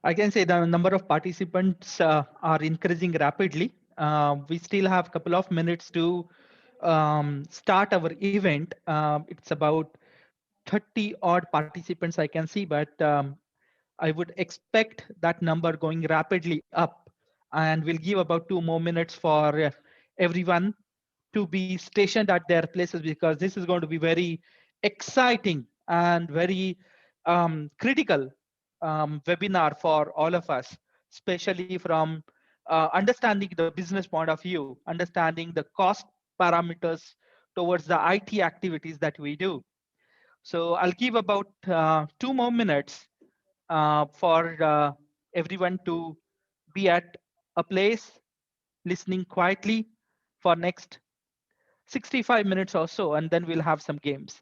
I can say the number of participants are increasing rapidly. We still have a couple of minutes to start our event. It's about 30 odd participants I can see, but I would expect that number going rapidly up. And we'll give about 2 more minutes for everyone to be stationed at their places, because this is going to be very exciting and very critical webinar for all of us, especially from understanding the business point of view, understanding the cost parameters towards the IT activities that we do. So I'll give about 2 more minutes for everyone to be at a place listening quietly for next 65 minutes or so, and then we'll have some games.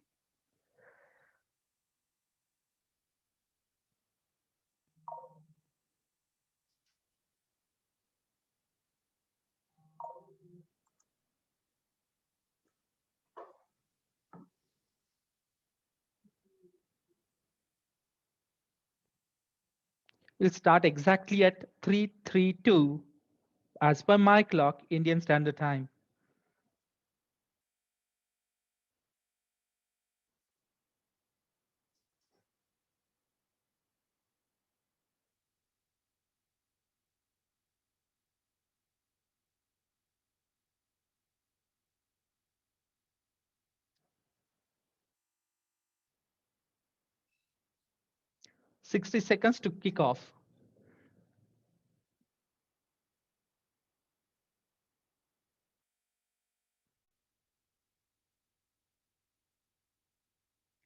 We'll start exactly at 3:32 as per my clock, Indian Standard Time. 60 seconds to kick off.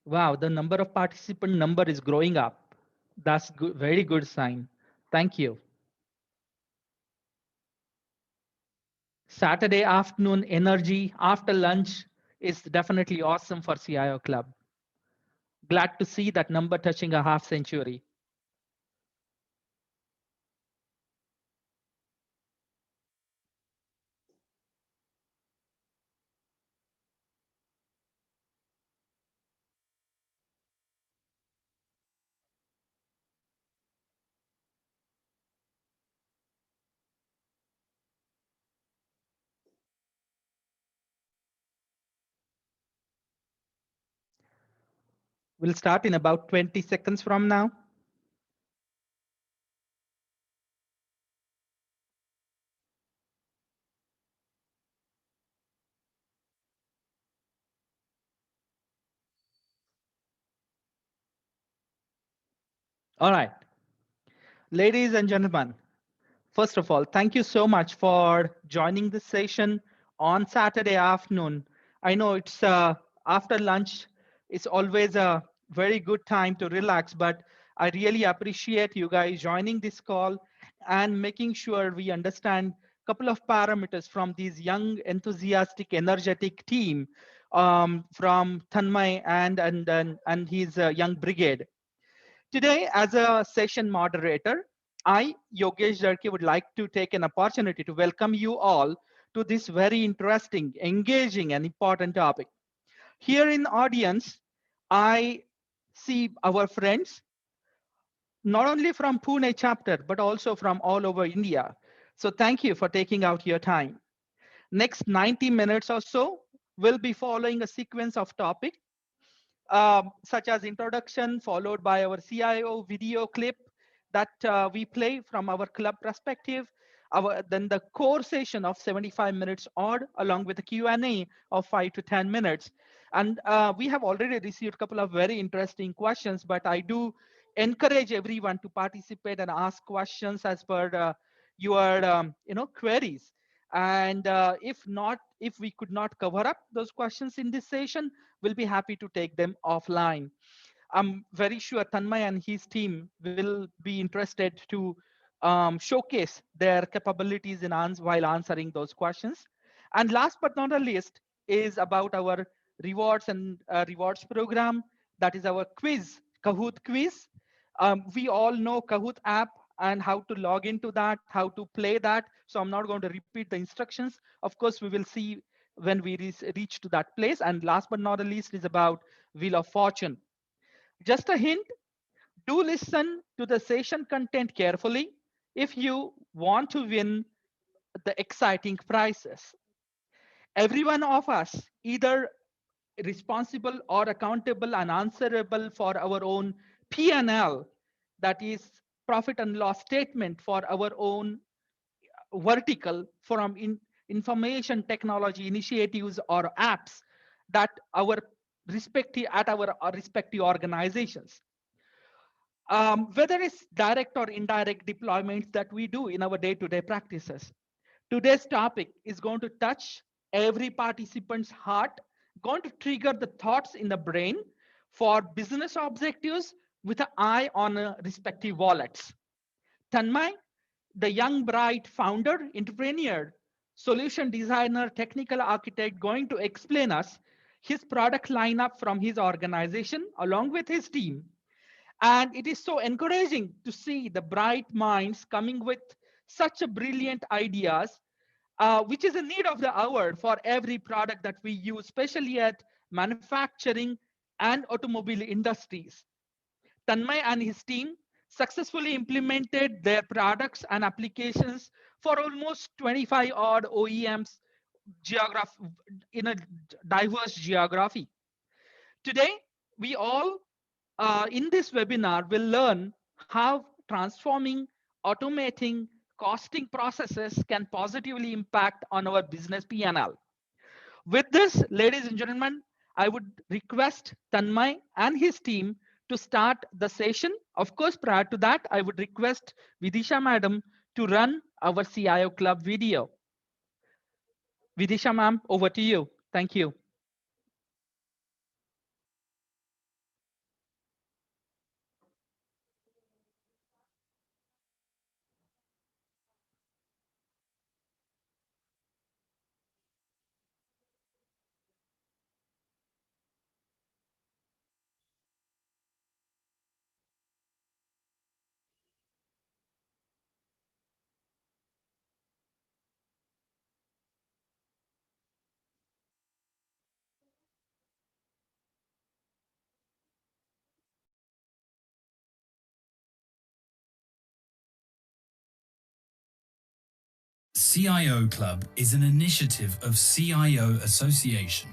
Wow, the number of participant number is growing up. That's good, very good sign. Thank you. Saturday afternoon energy after lunch is definitely awesome for CIO Club. Glad to see that number touching a half century. We'll start in about 20 seconds from now. All right, ladies and gentlemen, first of all, thank you so much for joining this session on Saturday afternoon. I know it's after lunch, it's always a very good time to relax, but I really appreciate you guys joining this call and making sure we understand a couple of parameters from these young, enthusiastic, energetic team from Tanmay and his young brigade. Today, as a session moderator, I, Yogesh Jarki, would like to take an opportunity to welcome you all to this very interesting, engaging, and important topic. Here in the audience, I see our friends, not only from Pune chapter, but also from all over India. So thank you for taking out your time. Next 90 minutes or so, we'll be following a sequence of topics such as introduction, followed by our CIO video clip that we play from our club perspective. Then the core session of 75 minutes odd, along with the Q&A of 5 to 10 minutes. And we have already received a couple of very interesting questions, but I do encourage everyone to participate and ask questions as per your queries. And if we could not cover up those questions in this session, we'll be happy to take them offline. I'm very sure Tanmay and his team will be interested to showcase their capabilities in while answering those questions. And last but not the least is about our rewards and rewards program. That is our quiz, Kahoot quiz. We all know Kahoot app and how to log into that, how to play that. So I'm not going to repeat the instructions. Of course, we will see when we reach to that place. And last but not the least is about Wheel of Fortune. Just a hint, Do listen to the session content carefully if you want to win the exciting prizes. Every one of us, either responsible or accountable and answerable for our own P&L, that is profit and loss statement for our own vertical from information technology initiatives or apps that our respective organizations. Whether it's direct or indirect deployments that we do in our day-to-day practices. Today's topic is going to touch every participant's heart, going to trigger the thoughts in the brain for business objectives with an eye on respective wallets. Tanmay, the young, bright founder, entrepreneur, solution designer, technical architect, going to explain us his product lineup from his organization along with his team. And it is so encouraging to see the bright minds coming with such a brilliant ideas, which is a need of the hour for every product that we use, especially at manufacturing and automobile industries. Tanmay and his team successfully implemented their products and applications for almost 25 odd OEMs in a diverse geography. Today, we all in this webinar will learn how transforming, automating, costing processes can positively impact on our business P&L. With this, ladies and gentlemen, I would request Tanmay and his team to start the session. Of course, prior to that, I would request Vidisha madam to run our CIO Club video. Vidisha ma'am, over to you. Thank you. CIO Club is an initiative of CIO Association,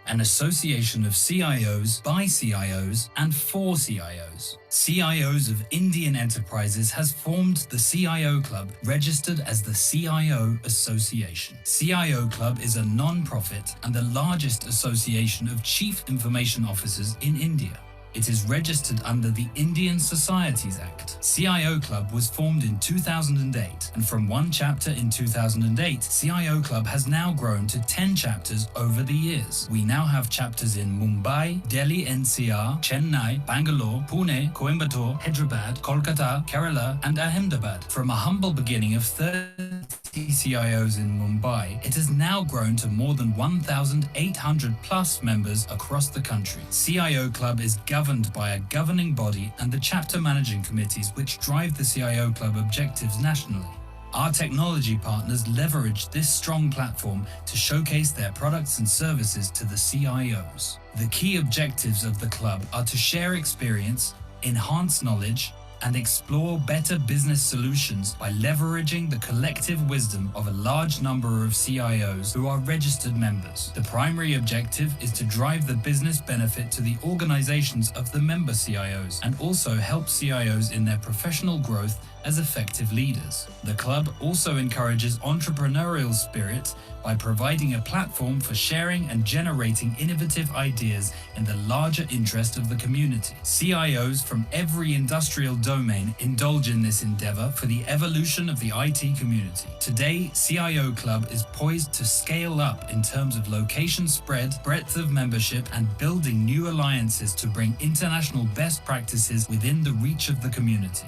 an association of CIOs by CIOs and for CIOs. CIOs of Indian enterprises has formed the CIO Club, registered as the CIO Association. CIO Club is a non-profit and the largest association of chief information officers in India. It is registered under the Indian Societies Act. CIO Club was formed in 2008, and from one chapter in 2008, CIO Club has now grown to 10 chapters over the years. We now have chapters in Mumbai, Delhi NCR, Chennai, Bangalore, Pune, Coimbatore, Hyderabad, Kolkata, Kerala, and Ahmedabad. From a humble beginning of 30 CIOs in Mumbai, it has now grown to more than 1,800 plus members across the country. CIO Club is governed by a governing body and the chapter managing committees which drive the CIO Club objectives nationally. Our technology partners leverage this strong platform to showcase their products and services to the CIOs. The key objectives of the club are to share experience, enhance knowledge, and explore better business solutions by leveraging the collective wisdom of a large number of CIOs who are registered members. The primary objective is to drive the business benefit to the organizations of the member CIOs and also help CIOs in their professional growth as effective leaders. The club also encourages entrepreneurial spirit by providing a platform for sharing and generating innovative ideas in the larger interest of the community. CIOs from every industrial domain indulge in this endeavor for the evolution of the IT community. Today, CIO Club is poised to scale up in terms of location spread, breadth of membership, and building new alliances to bring international best practices within the reach of the community.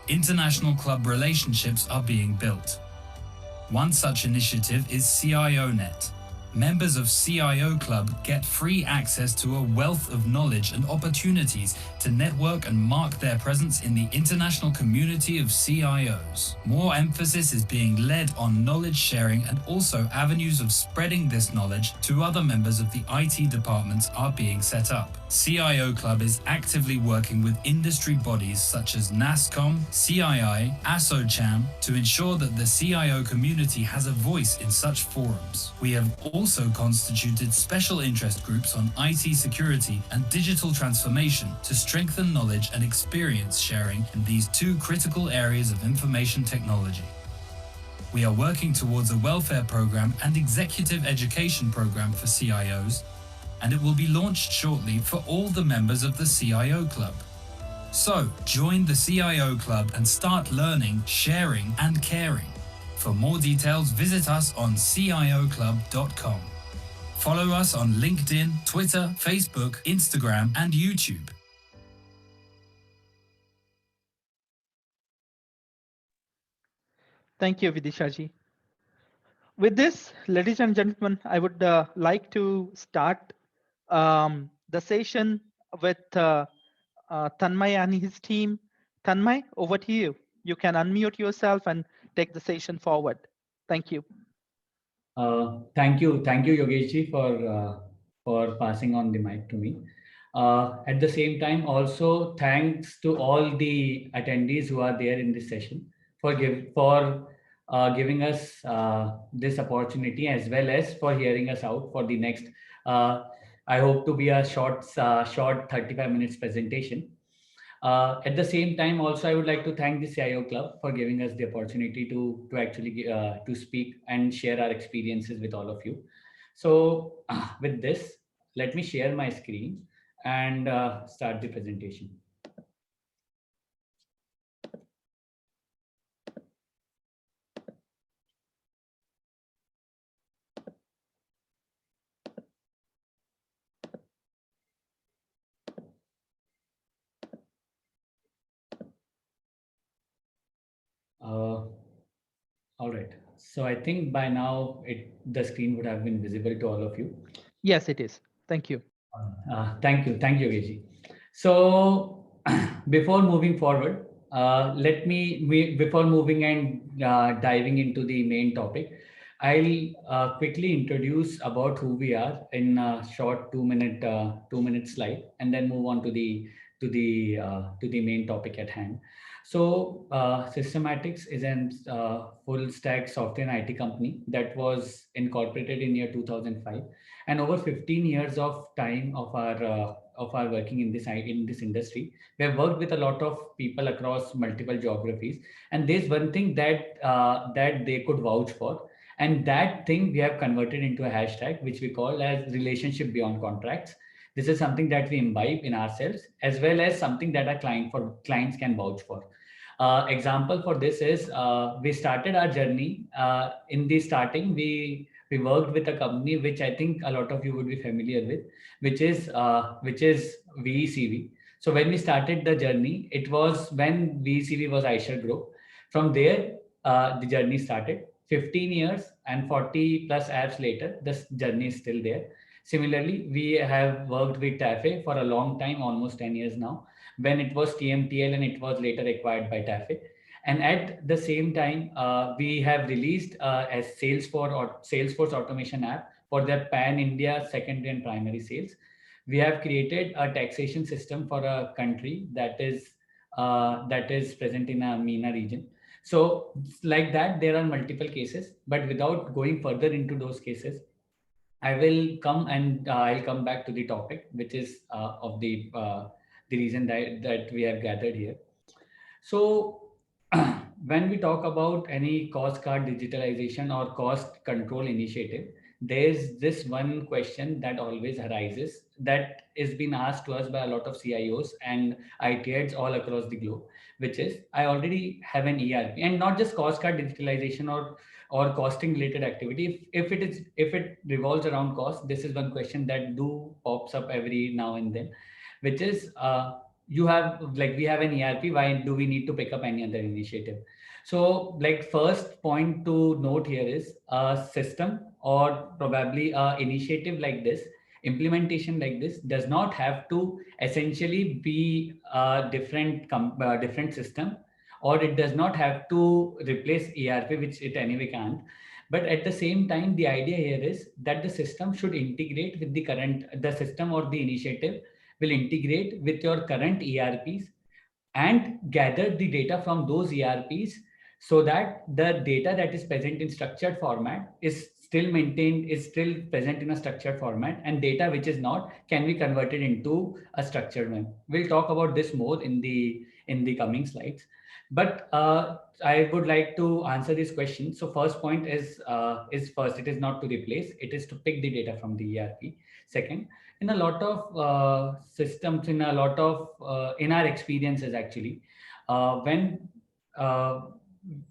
International club relationships are being built. One such initiative is CIOnet. Members of CIO Club get free access to a wealth of knowledge and opportunities to network and mark their presence in the international community of CIOs. More emphasis is being led on knowledge sharing, and also avenues of spreading this knowledge to other members of the IT departments are being set up. CIO Club is actively working with industry bodies such as NASCOM, CII, ASSOCHAM to ensure that the CIO community has a voice in such forums. We have also constituted special interest groups on IT security and digital transformation to strengthen knowledge and experience sharing in these two critical areas of information technology. We are working towards a welfare program and executive education program for CIOs, and it will be launched shortly for all the members of the CIO Club. So, join the CIO Club and start learning, sharing, and caring. For more details, visit us on cioclub.com. Follow us on LinkedIn, Twitter, Facebook, Instagram, and YouTube. Thank you, Vidishaji. With this, ladies and gentlemen, I would like to start the session with Tanmay and his team. Tanmay, over to you. You can unmute yourself and take the session forward. Thank you. Thank you, Yogeshji, for passing on the mic to me. At the same time, also thanks to all the attendees who are there in this session for giving us this opportunity, as well as for hearing us out for the next. Uh, I hope to be a short 35 minutes presentation. At the same time, also I would like to thank the CIO Club for giving us the opportunity to actually to speak and share our experiences with all of you. So with this, let me share my screen and start the presentation. All right. So I think by now the screen would have been visible to all of you. Yes, it is. Thank you. Thank you, Yogesh. So before moving forward, before moving and diving into the main topic, I'll quickly introduce about who we are in a short 2 minute slide, and then move on to the main topic at hand. So Systematics is an full stack software and IT company that was incorporated in year 2005, and over 15 years of time of our working in this industry. We have worked with a lot of people across multiple geographies, and there's one thing that they could vouch for, and that thing we have converted into a hashtag which we call as relationship beyond contracts. This is something that we imbibe in ourselves, as well as something that our clients can vouch for. Example for this is we started our journey. In the starting, we worked with a company which I think a lot of you would be familiar with, which is VECV. So when we started the journey, it was when VECV was Aisha Group. From there, the journey started. 15 years and 40 plus apps later, this journey is still there. Similarly, we have worked with TAFE for a long time, almost 10 years now, when it was TMTL and it was later acquired by TAFE. And at the same time, we have released a Salesforce automation app for their pan-India secondary and primary sales. We have created a taxation system for a country that is present in a MENA region. So like that, there are multiple cases, but without going further into those cases, I'll come back to the topic, which is of the reason that we have gathered here. So when we talk about any cost card digitalization or cost control initiative, there's this one question that always arises that is being asked to us by a lot of CIOs and IT heads all across the globe, which is I already have an ERP, and not just cost card digitalization or costing related activity. If it revolves around cost, this is one question that do pops up every now and then, which is we have an ERP, why do we need to pick up any other initiative? So like first point to note here is a system or probably a initiative like this, implementation like this does not have to essentially be a different system, or it does not have to replace ERP, which it anyway can't. But at the same time, the idea here is that the system should integrate with the system or the initiative will integrate with your current ERPs and gather the data from those ERPs, so that the data that is present in structured format is still present in a structured format, and data which is not can be converted into a structured one. We'll talk about this more in the coming slides. But I would like to answer this question. So first point is first, it is not to replace, it is to pick the data from the ERP. Second, in a lot of systems, in a lot of in our experiences actually, when uh,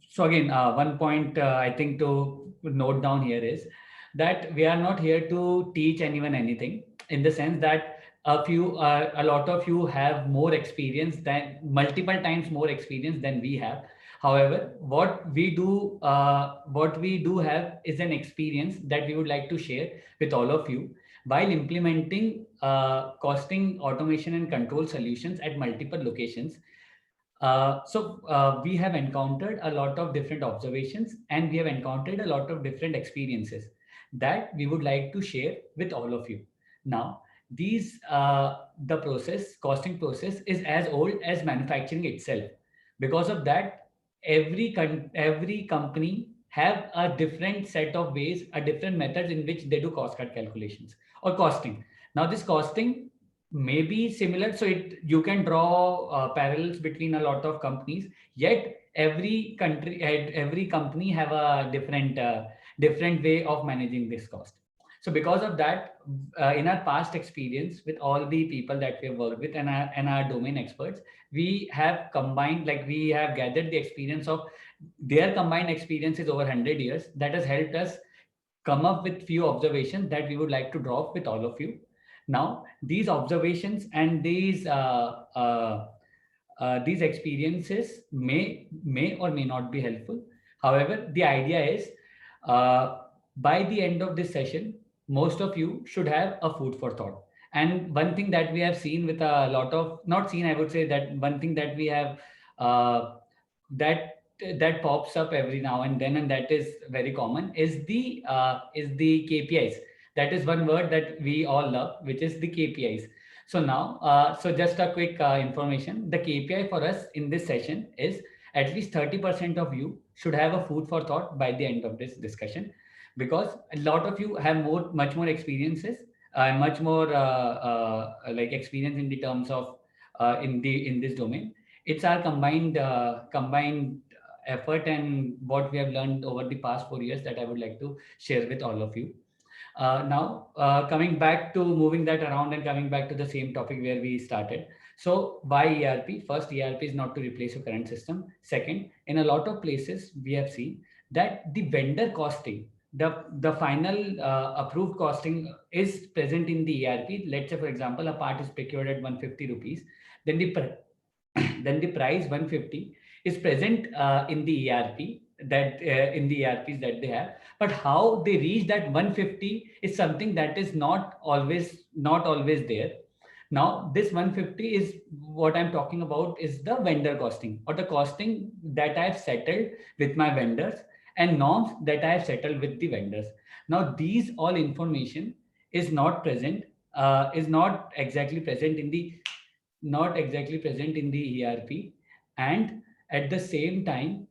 so again, one point I think to note down here is that we are not here to teach anyone anything, in the sense that a lot of you have more experience than multiple times more experience than we have. However, what we do have is an experience that we would like to share with all of you while implementing costing automation and control solutions at multiple locations. We have encountered a lot of different observations, and we have encountered a lot of different experiences that we would like to share with all of you. Now, the costing process is as old as manufacturing itself. Because of that, every company have a different set of ways, a different methods in which they do cost cut calculations or costing. Now, this costing may be similar, so you can draw parallels between a lot of companies, yet every company have a different way of managing this cost. So because of that, in our past experience with all the people that we have worked with, and our domain experts, we have combined, like we have gathered the experience of their combined experiences over 100 years, that has helped us come up with few observations that we would like to drop with all of you. Now, these observations and these experiences may or may not be helpful. However, the idea is, uh, by the end of this session, most of you should have a food for thought. And one thing that we have seen with a lot of, not seen, I would say that one thing that we have that that pops up every now and then, and that is very common, is the KPIs. That is one word that we all love, which is the KPIs. So now, so just a quick information. The KPI for us in this session is at least 30% of you should have a food for thought by the end of this discussion, because a lot of you have much more experiences, much more like experience in the terms of in this domain. It's our combined effort and what we have learned over the past 4 years that I would like to share with all of you. Coming back to moving that around and coming back to the same topic where we started. So why ERP? First, ERP is not to replace your current system. Second, in a lot of places, we have seen that the vendor costing, the final approved costing is present in the ERP. Let's say, for example, a part is procured at 150 rupees, then then the price 150 is present in the ERP, that in the ERPs that they have. But how they reach that 150 is something that is not always there. Now, this 150 is what I'm talking about, is the vendor costing, or the costing that I've settled with my vendors and norms that I have settled with the vendors. Now, these all information is not present, is not exactly present in the ERP. And at the same time,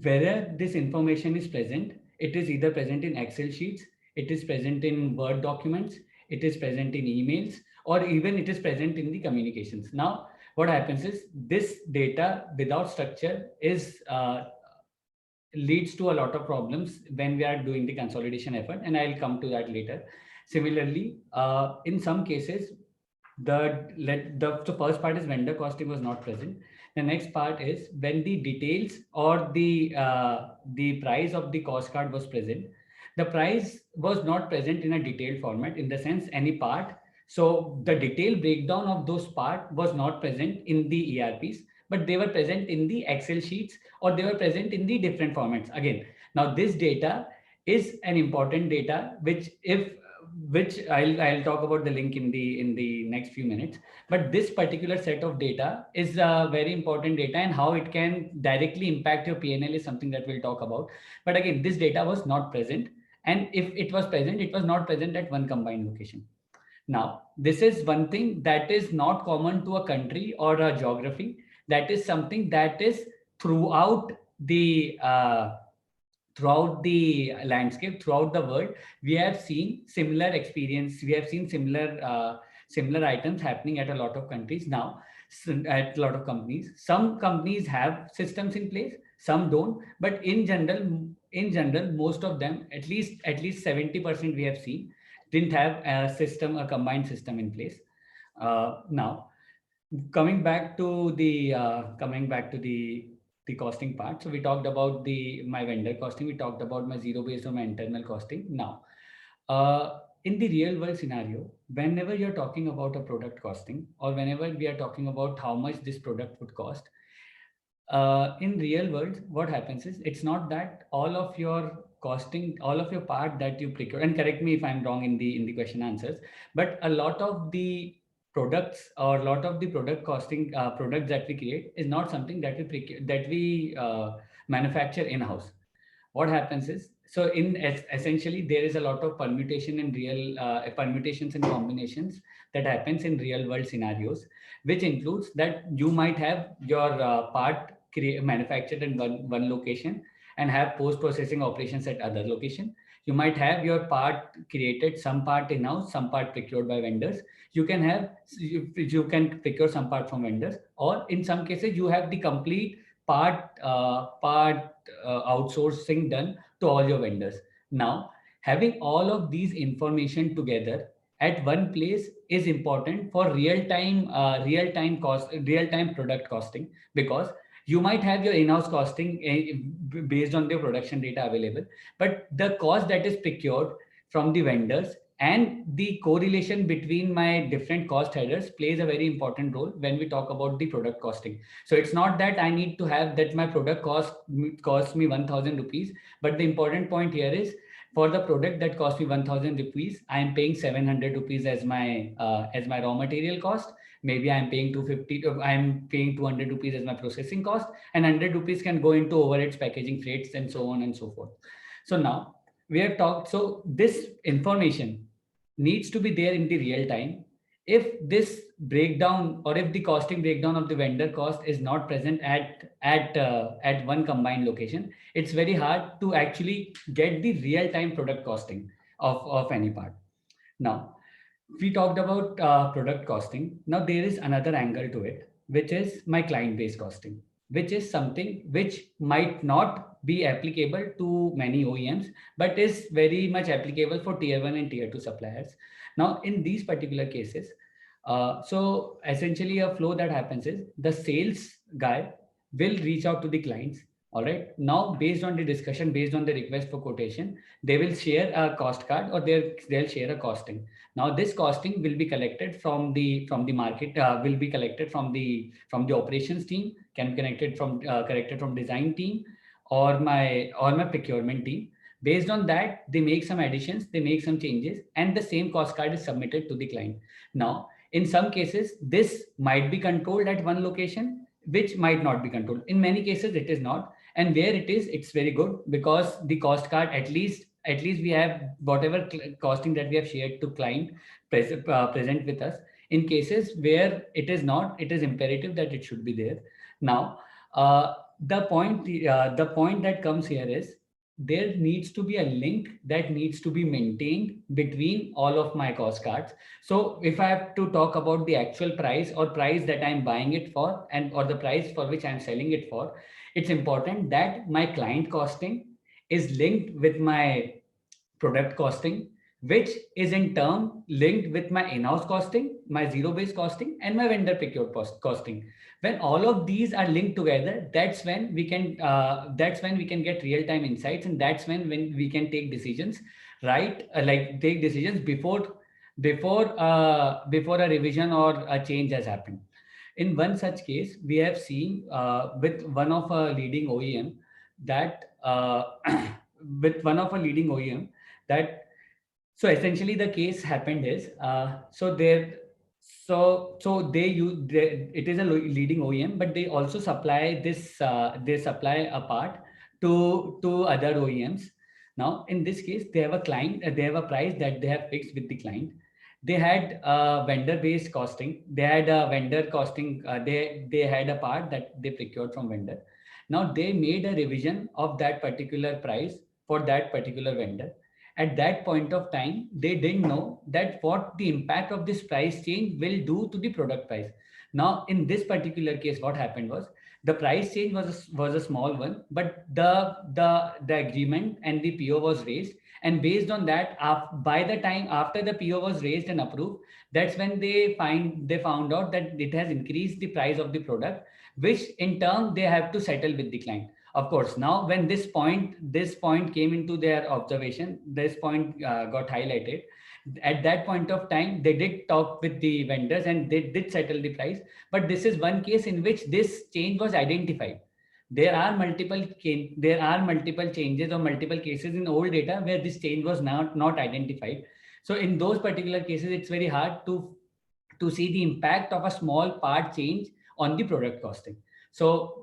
where this information is present, it is either present in Excel sheets, it is present in Word documents, it is present in emails, or even it is present in the communications. Now, what happens is this data without structure is leads to a lot of problems when we are doing the consolidation effort, and I'll come to that later. Similarly, in some cases, the first part is vendor costing was not present. The next part is when the details or the price of the cost card was present. The price was not present in a detailed format, in the sense any part. So the detailed breakdown of those part was not present in the ERPs, but they were present in the Excel sheets, or they were present in the different formats. Again, now this data is an important data, which I'll talk about the link in the next few minutes. But this particular set of data is very important data, and how it can directly impact your PNL is something that we'll talk about. But again, this data was not present, and if it was present, it was not present at one combined location. Now, this is one thing that is not common to a country or a geography. That is something that is throughout the throughout the landscape, throughout the world. We have seen similar experience. We have seen similar items happening at a lot of countries now, at a lot of companies. Some companies have systems in place, some don't. But in general, most of them, at least 70% we have seen, didn't have a combined system in place. Now, coming back to the costing part. So we talked about the my vendor costing, we talked about my zero based or my internal costing. Now, in the real world scenario, whenever you're talking about a product costing, or whenever we are talking about how much this product would cost, in real world, what happens is, it's not that all of your costing, all of your part that you procure, and correct me if I'm wrong in the question answers, but a lot of the products, or a lot of the product costing, products that we create, is not something that we manufacture in house. What happens is, so essentially there is a lot of permutation in real permutations and combinations that happens in real world scenarios, which includes that you might have your part manufactured in one location, and have post processing operations at other location. You might have your part created, some part in house, some part procured by vendors. You can procure some part from vendors, or in some cases you have the complete part outsourcing done to all your vendors. Now, having all of these information together at one place is important for real time product costing, because you might have your in-house costing based on the production data available, but the cost that is procured from the vendors and the correlation between my different cost headers plays a very important role when we talk about the product costing. So it's not that I need to have that my product costs me 1000 rupees, but the important point here is, for the product that costs me 1000 rupees, I am paying 700 rupees as my raw material cost. Maybe I'm paying 250, I'm paying 200 rupees as my processing cost, and 100 rupees can go into overheads, packaging, freights, and so on and so forth. So now we have talked, so this information needs to be there in the real time. If this breakdown, or if the costing breakdown of the vendor cost is not present at one combined location, it's very hard to actually get the real time product costing of any part. Now, we talked about product costing. Now there is another angle to it, which is my client based costing, which is something which might not be applicable to many OEMs, but is very much applicable for tier 1 and tier 2 suppliers. Now, in these particular cases, so essentially a flow that happens is, the sales guy will reach out to the clients. All right. Now, based on the discussion, based on the request for quotation, they will share a cost card, or they'll share a costing. Now, this costing will be collected from the market, will be collected from the operations team, can be collected from design team, or my procurement team. Based on that, they make some additions, they make some changes, and the same cost card is submitted to the client. Now, in some cases, this might be controlled at one location, which might not be controlled. In many cases, it is not, and where it is, it's very good, because the cost card, at least we have whatever costing that we have shared to client present with us. In cases where it is not, it is imperative that it should be there. Now, the point that comes here is, there needs to be a link that needs to be maintained between all of my cost cards. So if I have to talk about the actual price, or price that I'm buying it for, and or the price for which I'm selling it for, it's important that my client costing is linked with my product costing, which is in turn linked with my in-house costing, my zero-based costing, and my vendor procured costing. When all of these are linked together, that's when we can get real-time insights, and that's when we can take decisions, right? Like take decisions before a revision or a change has happened. In one such case, we have seen with one of a leading OEM that with one of a leading OEM that so essentially the case happened is so they use it is a leading OEM, but they also supply this they supply a part to other OEMs. Now in this case they have a client, they have a price that they have fixed with the client. They had vendor based costing, they had a vendor costing, they had a part that they procured from vendor. Now they made a revision of that particular price for that particular vendor. At that point of time they didn't know that what the impact of this price change will do to the product price. Now in this particular case what happened was the price change was a small one, but the agreement and the PO was raised, and based on that by the time after the PO was raised and approved, that's when they found out that it has increased the price of the product, which in turn they have to settle with the client. Of course, now when this point came into their observation, this point got highlighted. At that point of time they did talk with the vendors and they did settle the price. But this is one case in which this change was identified. There are multiple changes or multiple cases in old data where this change was not identified. So in those particular cases it's very hard to see the impact of a small part change on the product costing. So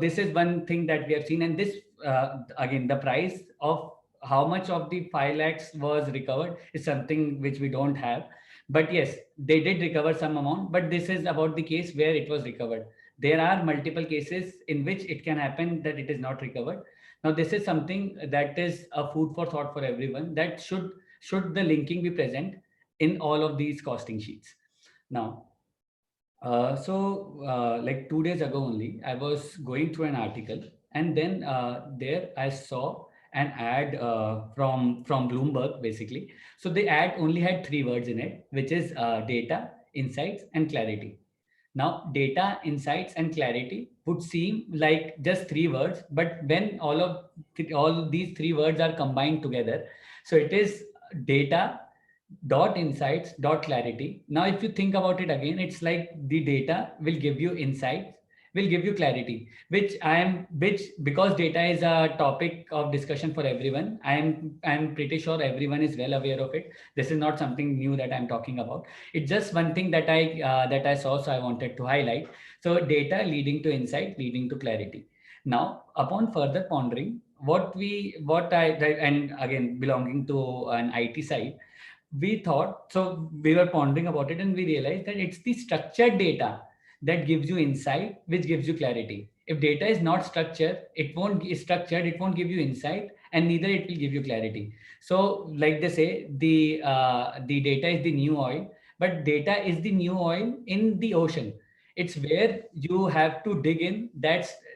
this is one thing that we have seen. And this again, the price of how much of the 5 lakhs was recovered is something which we don't have. But yes, they did recover some amount, but this is about the case where it was recovered. There are multiple cases in which it can happen that it is not recovered. Now this is something that is a food for thought for everyone, that should the linking be present in all of these costing sheets. Now like 2 days ago only, I was going through an article, and then there I saw an ad from Bloomberg, basically. So the ad only had 3 words in it, which is data, insights, and clarity. Now, data, insights, and clarity would seem like just 3 words, but when all these 3 words are combined together, so it is data dot insights dot clarity. Now if you think about it again, it's like the data will give you insights, will give you clarity, which because data is a topic of discussion for everyone, I'm pretty sure everyone is well aware of it. This is not something new that I'm talking about. It's just one thing that I saw, so I wanted to highlight. So data leading to insight, leading to clarity. Now upon further pondering, what I and again belonging to an IT side, we thought, so we were pondering about it and we realized that it's the structured data that gives you insight, which gives you clarity. If data is not structured, it won't give you insight, and neither it will give you clarity. So like they say, the data is the new oil, but data is the new oil in the ocean. It's where you have to dig in.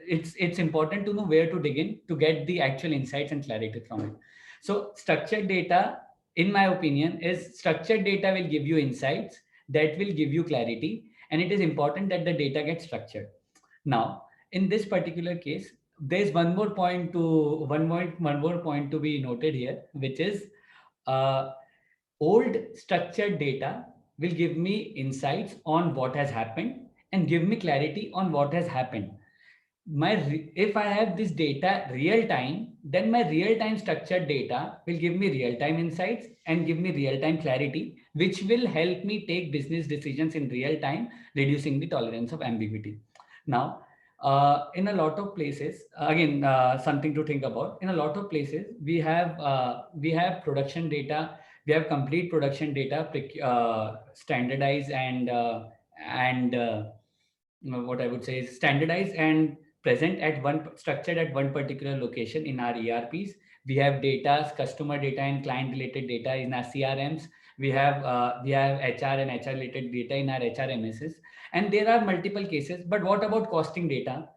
It's important to know where to dig in to get the actual insights and clarity from it. So structured data, in my opinion, is structured data will give you insights, that will give you clarity, and it is important that the data gets structured. Now in this particular case, there's one more point to be noted here, which is uh, old structured data will give me insights on what has happened and give me clarity on what has happened. If I have this data real time, then my real time structured data will give me real time insights and give me real time clarity, which will help me take business decisions in real time, reducing the tolerance of ambiguity. Now in a lot of places, again, something to think about. In a lot of places we have production data, we have complete production data, standardized and what I would say is standardized and present at structured at one particular location in our ERPs. We have data, customer data and client related data in our CRMs. We have HR and HR related data in our HRMSs. And there are multiple cases. But what about costing data?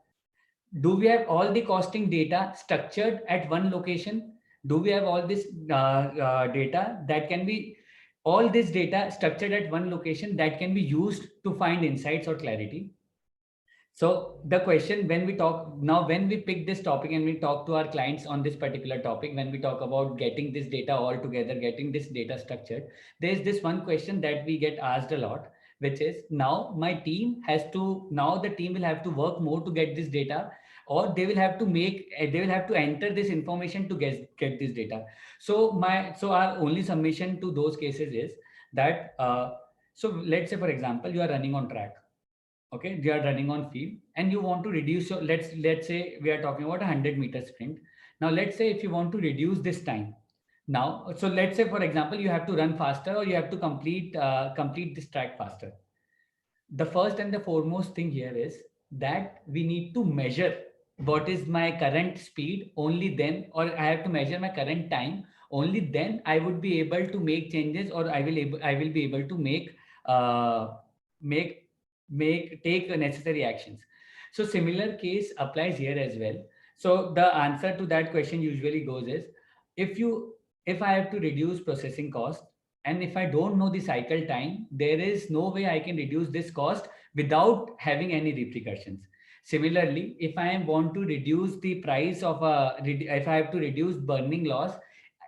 Do we have all the costing data structured at one location? Do we have all this data that can be all this data structured at one location that can be used to find insights or clarity? So the question, when we talk now, when we pick this topic and we talk to our clients on this particular topic, when we talk about getting this data all together, getting this data structured, there's this one question that we get asked a lot, which is now the team will have to work more to get this data or they will have to they will have to enter this information to get this data. So our only submission to those cases is that so let's say, for example, you are running on track. Okay, you are running on field and you want to reduce your, let's say we are talking about a 100-meter sprint. Now let's say if you want to reduce this time. Now, so let's say, for example, you have to run faster, or you have to complete this track faster. The first and the foremost thing here is that we need to measure what is my current speed. Only then, or I have to measure my current time. Only then I would be able to make changes, or I will be able to uh, make take necessary actions. So similar case applies here as well. So the answer to that question usually goes is, if you if I have to reduce processing cost, and if I don't know the cycle time, there is no way I can reduce this cost without having any repercussions. Similarly, if I want to reduce the price of if I have to reduce burning loss,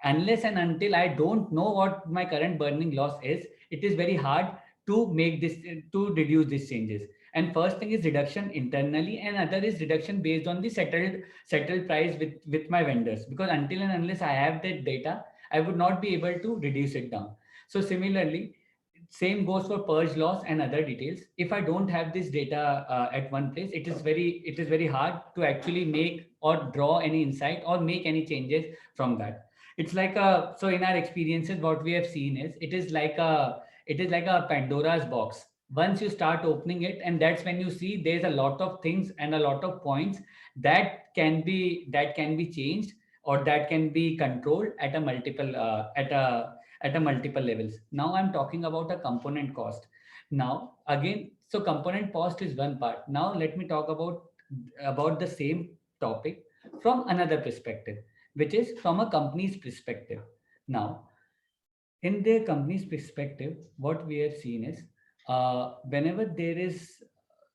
unless and until I don't know what my current burning loss is, it is very hard to make this, to reduce these changes. And first thing is reduction internally, and other is reduction based on the settled price with my vendors, because until and unless I have that data, I would not be able to reduce it down. So similarly, same goes for purge loss and other details. If I don't have this data at one place, it is very hard to actually make or draw any insight or make any changes from that. It's like a, so in our experiences, what we have seen is, it is like a Pandora's box. Once you start opening it, and that's when you see there's a lot of things and a lot of points that can be changed, or that can be controlled at a multiple at a multiple levels. Now I'm talking about a component cost. Now again, so component cost is one part. Now let me talk about the same topic from another perspective, which is from a company's perspective. Now, in their company's perspective, what we have seen is, whenever there is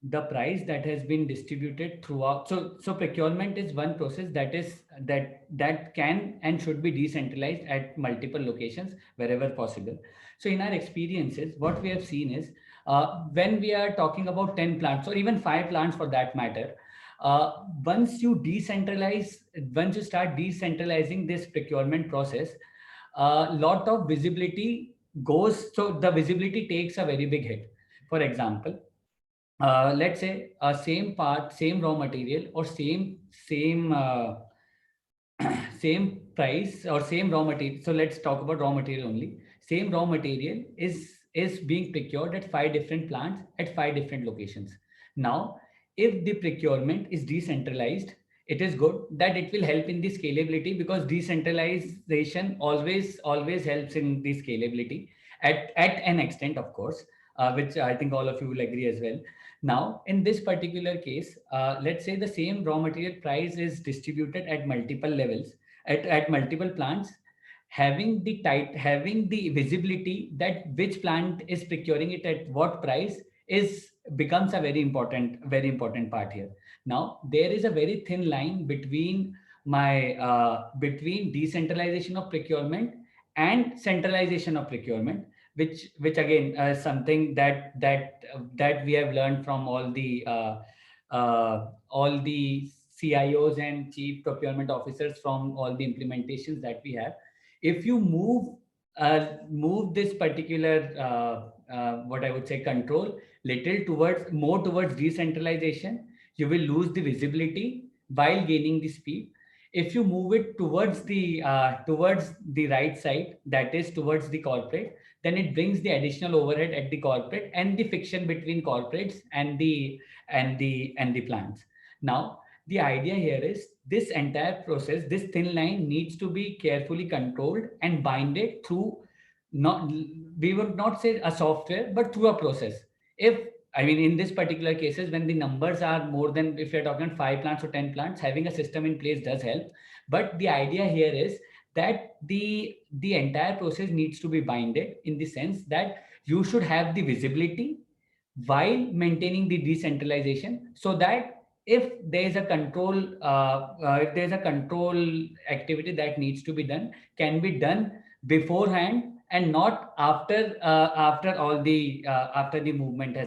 the price that has been distributed throughout, so procurement is one process that can and should be decentralized at multiple locations wherever possible. So in our experiences, what we have seen is, when we are talking about 10 plants or even 5 plants for that matter, once you once you start decentralizing this procurement process, a lot of visibility goes, so the visibility takes a very big hit. For example, let's say a same part, same raw material, or same same price or same raw material. So let's talk about raw material only. Same raw material is being procured at 5 different plants at 5 different locations. Now, if the procurement is decentralized, it is good that it will help in the scalability, because decentralization always helps in the scalability at an extent, of course, which I think all of you will agree as well. Now, in this particular case, let's say the same raw material price is distributed at multiple levels, at multiple plants, having the visibility that which plant is procuring it at what price is becomes a very important part here. Now, there is a very thin line between between decentralization of procurement and centralization of procurement, which again something that we have learned from all the CIOs and chief procurement officers from all the implementations that we have. If you move this particular what I would say control little towards more towards decentralization, you will lose the visibility while gaining the speed. If you move it towards the right side, that is towards the corporate, then it brings the additional overhead at the corporate and the friction between corporates and the plants. Now, the idea here is this entire process, this thin line needs to be carefully controlled and binded through, not, we would not say a software, but through a process. If, I mean, in this particular cases, when the numbers are more than, if you're talking 5 plants or 10 plants, having a system in place does help. But the idea here is that the entire process needs to be binded, in the sense that you should have the visibility while maintaining the decentralization, so that if there is a control if there is a control activity that needs to be done, can be done beforehand and not after all after the movement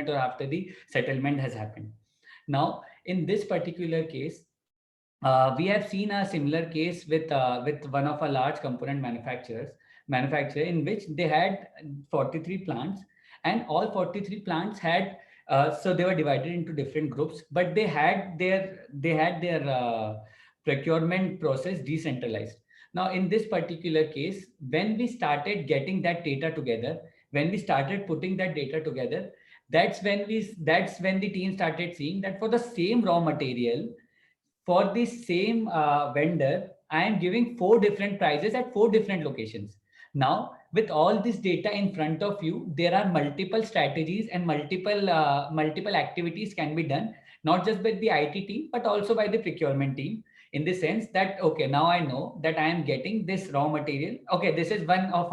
or after the settlement has happened. Now, in this particular case, we have seen a similar case with one of our large component manufacturer, in which they had 43 plants, and all 43 plants had, so they were divided into different groups, but they had their procurement process decentralized. Now in this particular case, when we started getting that data together, when we started putting that data together, that's when the team started seeing that for the same raw material, for the same vendor, I am giving four different prices at four different locations. Now, with all this data in front of you, there are multiple strategies and multiple activities can be done, not just by the IT team, but also by the procurement team. In the sense that, okay, now I know that I am getting this raw material. Okay, this is one of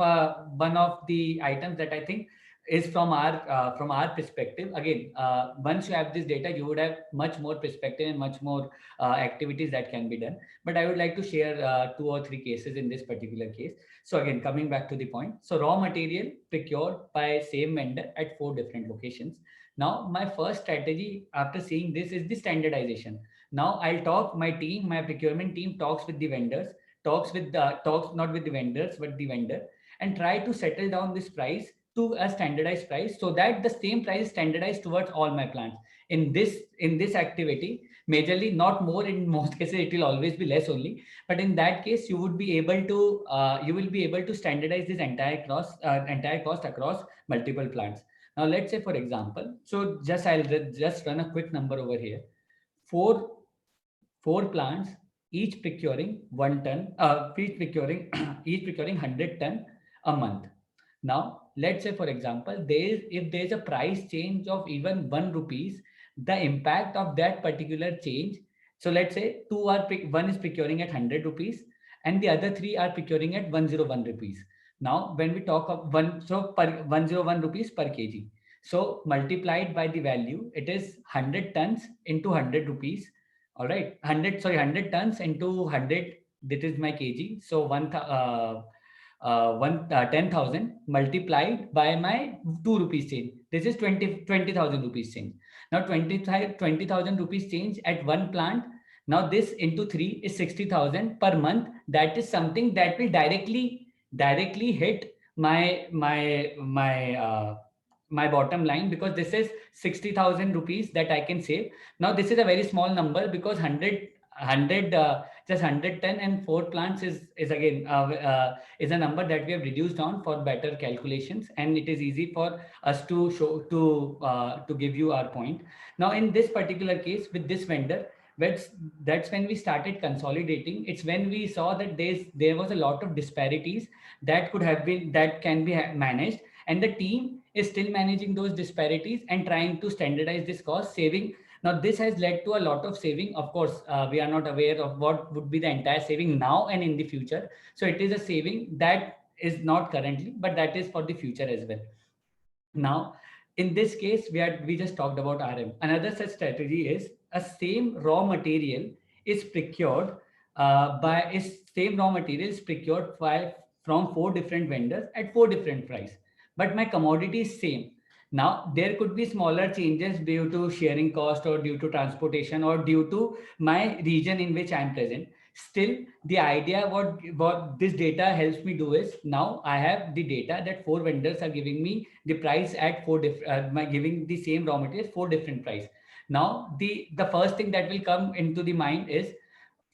the items that I think is from our perspective. Again, once you have this data, you would have much more perspective and much more activities that can be done. But I would like to share two or three cases in this particular case. So again, coming back to the point. So raw material procured by same vendor at four different locations. Now, my first strategy after seeing this is the standardization. Now I'll talk, my procurement team talks with the vendors, talks not with the vendors, but the vendor, and try to settle down this price to a standardized price, so that the same price is standardized towards all my plants. In this activity, majorly not more, in most cases it will always be less only, but in that case you would be able to standardize this entire cost across multiple plants. Now let's say, for example, so I'll just run a quick number over here. Four four plants, each procuring 1 ton, each procuring 100 ton a month. Now let's say, for example, if there's a price change of even 1 rupees, the impact of that particular change. So let's say one is procuring at 100 rupees, and the other three are procuring at 101 rupees. Now when we talk of one, so per 101 rupees per kg, so multiplied by the value, it is 100 tons into 100 rupees. All right, 100 tons into 100, that is my kg. So 10,000 multiplied by my 2 rupees change. This is 20,000 rupees change. Now 20,000 rupees change at one plant. Now this into 3 is 60,000 per month. That is something that will directly hit my bottom line, because this is 60,000 rupees that I can save. Now this is a very small number, because 100 just 110 and 4 plants is again is a number that we have reduced down for better calculations, and it is easy for us to show to give you our point. Now in this particular case with this vendor, that's when we started consolidating. It's when we saw that there was a lot of disparities that can be managed, and the team is still managing those disparities and trying to standardize this cost saving. Now this has led to a lot of saving. Of course, we are not aware of what would be the entire saving now and in the future. So it is a saving that is not currently, but that is for the future as well. Now, in this case, we just talked about RM. Another such strategy is a same raw material is procured same raw material is procured from four different vendors at four different price, but my commodity is same. Now there could be smaller changes due to sharing cost, or due to transportation, or due to my region in which I am present. Still, the idea what this data helps me do is, now I have the data that four vendors are giving me the price at giving the same raw materials four different price. Now the first thing that will come into the mind is,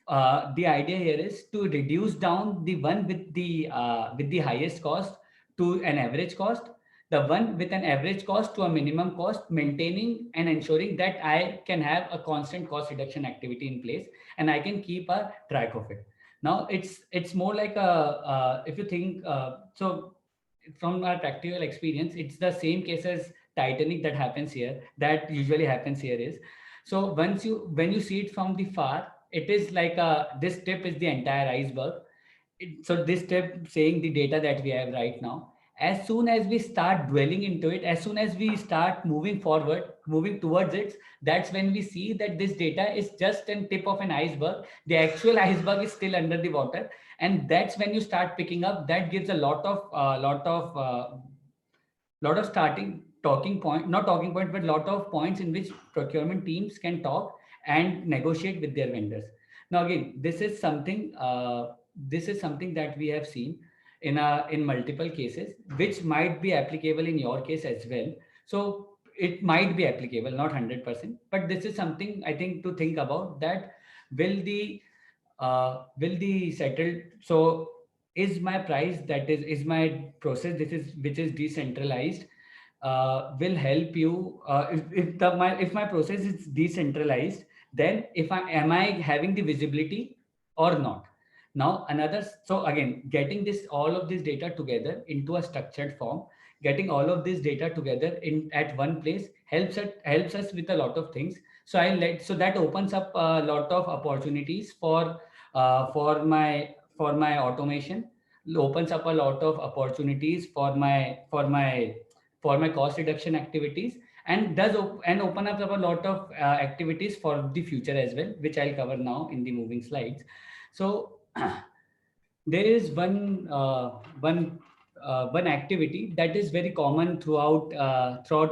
the idea here is to reduce down the one with the highest cost to an average cost, the one with an average cost to a minimum cost, maintaining and ensuring that I can have a constant cost reduction activity in place, and I can keep a track of it. Now it's more like if you think, so from our practical experience, it's the same case as Titanic that usually happens here is, so when you see it from the far, it is like this tip is the entire iceberg. So this tip saying the data that we have right now, as soon as we start dwelling into it, as soon as we start moving towards it, that's when we see that this data is just a tip of an iceberg. The actual iceberg is still under the water, and that's when you start picking up. That gives a lot of starting talking point, not talking point, but lot of points in which procurement teams can talk and negotiate with their vendors. Now again, this is something that we have seen in multiple cases, which might be applicable in your case as well. So it might be applicable, not 100%, but this is something I think to think about, that will the will the settled, so is my price, that is my process, this is which is decentralized, will help you, if my process is decentralized, then if I am I having the visibility or not. Now another, so again, getting this all of this data together into a structured form, getting all of this data together in at one place helps us with a lot of things. So I let, so that opens up a lot of opportunities for my automation, opens up a lot of opportunities for my cost reduction activities, and and open up a lot of activities for the future as well, which I'll cover now in the moving slides. So there is one activity that is very common throughout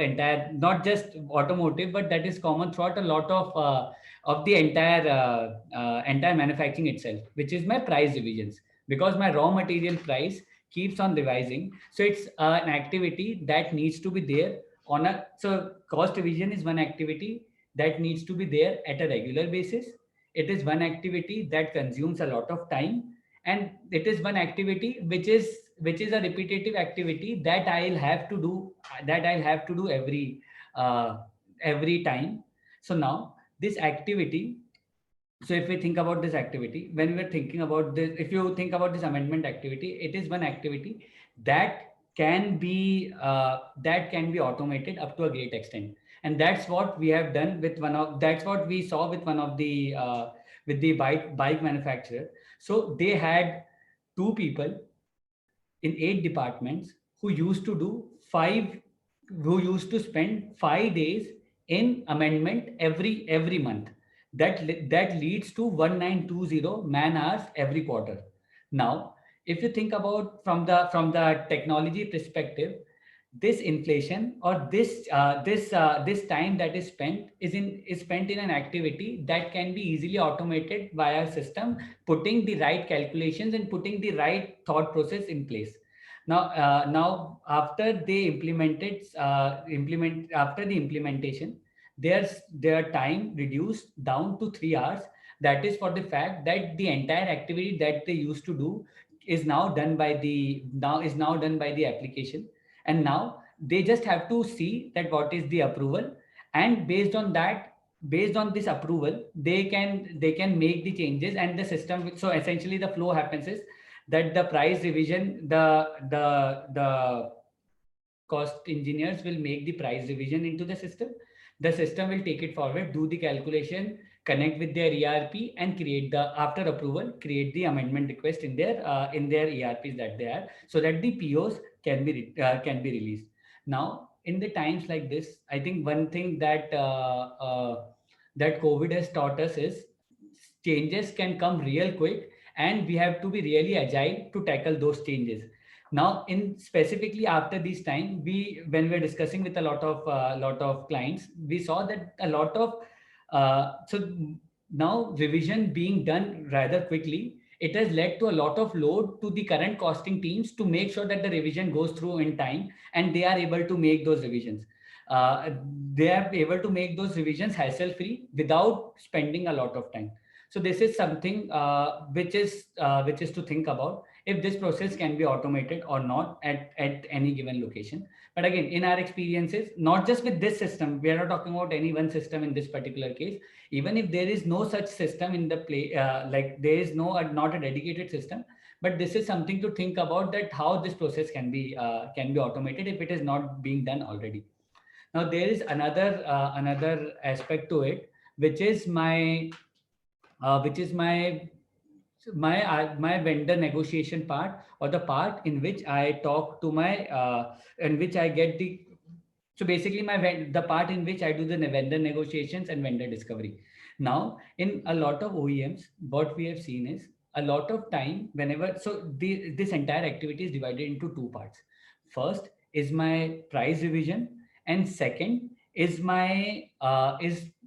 entire, not just automotive, but that is common throughout a lot of the entire manufacturing itself, which is my price revisions, because my raw material price keeps on revising. So it's an activity that needs to be there on a, so cost revision is one activity that needs to be there at a regular basis. It is one activity that consumes a lot of time, and it is one activity which is a repetitive activity that I'll have to do uh, every time. So now this activity, so if we think about this activity, when we're thinking about this, if you think about this amendment activity, it is one activity that that can be automated up to a great extent. And that's what we have done with that's what we saw with one of the with the bike manufacturer. So they had two people in 8 departments who used to do five who used to spend 5 days in amendment every month. That leads to 1920 man hours every quarter. Now if you think about from the technology perspective, this inflation, or this time that is spent in an activity that can be easily automated via a system, putting the right calculations and putting the right thought process in place. Now after they implement after the implementation, their time reduced down to 3 hours. That is for the fact that the entire activity that they used to do is now done by the application. And now they just have to see that what is the approval, and based on this approval, they can make the changes, and the system, so essentially the flow happens is that the price revision, the cost engineers will make the price revision into the system. The system will take it forward, do the calculation, connect with their ERP, and create the, after approval, create the amendment request in their ERPs that they are, so that the POs can be released. Now in the times like this, I think one thing that COVID has taught us is changes can come real quick, and we have to be really agile to tackle those changes. Now in specifically after this time, we when we're discussing with a lot of clients, we saw that a lot of so now revision being done rather quickly, it has led to a lot of load to the current costing teams to make sure that the revision goes through in time, and they are able to make those revisions. uh, they are able to make those revisions hassle free without spending a lot of time. So this is something which is to think about, if this process can be automated or not at any given location. But again, in our experiences, not just with this system, we are not talking about any one system in this particular case. Even if there is no such system in the play, like there is not a dedicated system, but this is something to think about, that how this process can be automated if it is not being done already. Now there is another aspect to it, which is my vendor negotiation part, or the part in which I talk to my in which I get the, so basically the part in which I do the vendor negotiations and vendor discovery. Now in a lot of OEMs, what we have seen is a lot of time whenever, so this entire activity is divided into two parts. First is my price revision, and second is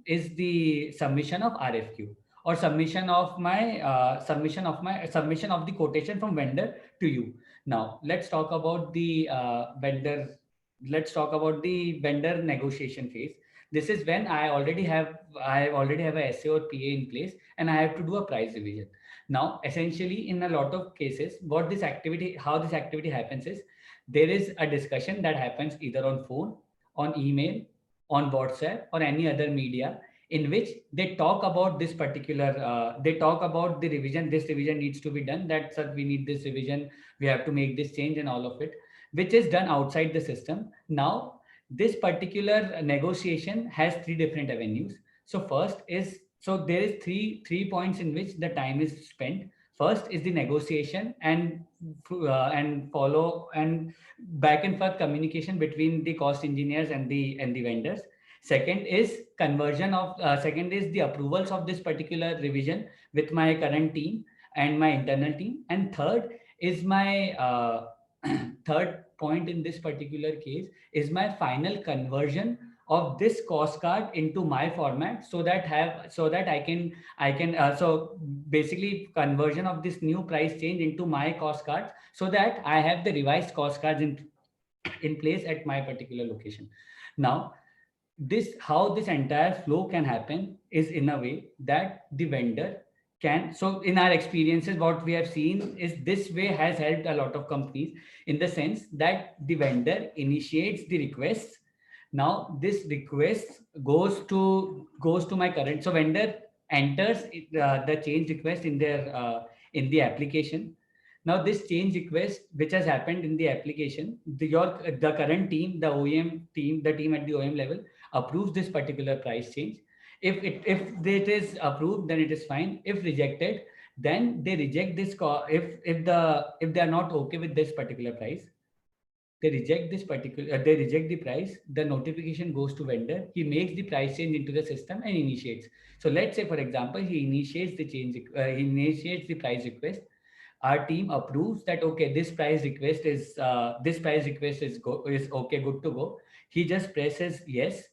is the submission of RFQ, or submission of the quotation from vendor to you. Now let's talk about the vendor. Let's talk about the vendor negotiation phase. This is when I already have a SA or PA in place, and I have to do a price revision. Now, essentially, in a lot of cases, how this activity happens is, there is a discussion that happens either on phone, on email, on WhatsApp, or any other media, in which they talk about this particular, they talk about the revision. This revision needs to be done. That, sir, we need this revision. We have to make this change and all of it, which is done outside the system. Now, this particular negotiation has three different avenues. So first is, so there is three points in which the time is spent. First is the negotiation and follow and back and forth communication between the cost engineers and the vendors. Second is the approvals of this particular revision with my current team and my internal team. And third is my third point in this particular case is my final conversion of this cost card into my format, so that so basically conversion of this new price change into my cost cards, so that I have the revised cost cards in place at my particular location. Now, this how this entire flow can happen is in a way that the vendor can, so in our experiences what we have seen is this way has helped a lot of companies, in the sense that the vendor initiates the requests. Now this request goes to my current, so vendor enters the change request in the application. Now this change request which has happened in the application, the current team, the OEM team, the team at the OEM level approves this particular price change. If it is approved, then it is fine. If rejected, then they reject this. If they are not okay with this particular price, they reject the price. The notification goes to vendor. He makes the price change into the system and initiates. So let's say, for example, he initiates the change. He initiates the price request. Our team approves that, okay, this price request is okay, good to go. He just presses yes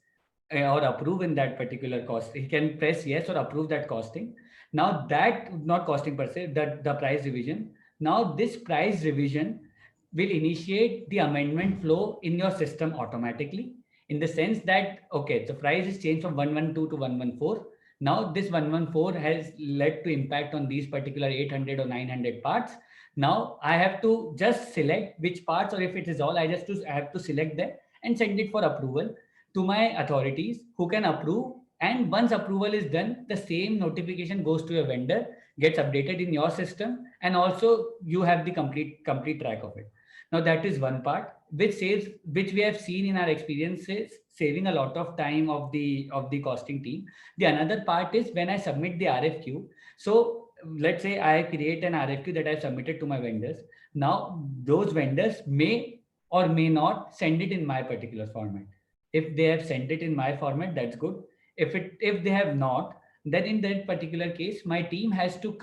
or approve in that particular cost. He can press yes or approve that costing. Now that, not costing per se, that the price revision. Now this price revision will initiate the amendment flow in your system automatically, in the sense that, okay, the price is changed from 112 to 114. Now this 114 has led to impact on these particular 800 or 900 parts. Now I have to just select which parts, or if it is all, I have to select them and send it for approval to my authorities, who can approve. And once approval is done, the same notification goes to a vendor, gets updated in your system, and also you have the complete track of it. Now that is one part which we have seen in our experiences, saving a lot of time of the costing team. The another part is when I submit the RFQ. So let's say I create an RFQ that I've submitted to my vendors. Now those vendors may or may not send it in my particular format. If they have sent it in my format, that's good. If they have not, then in that particular case, my team has to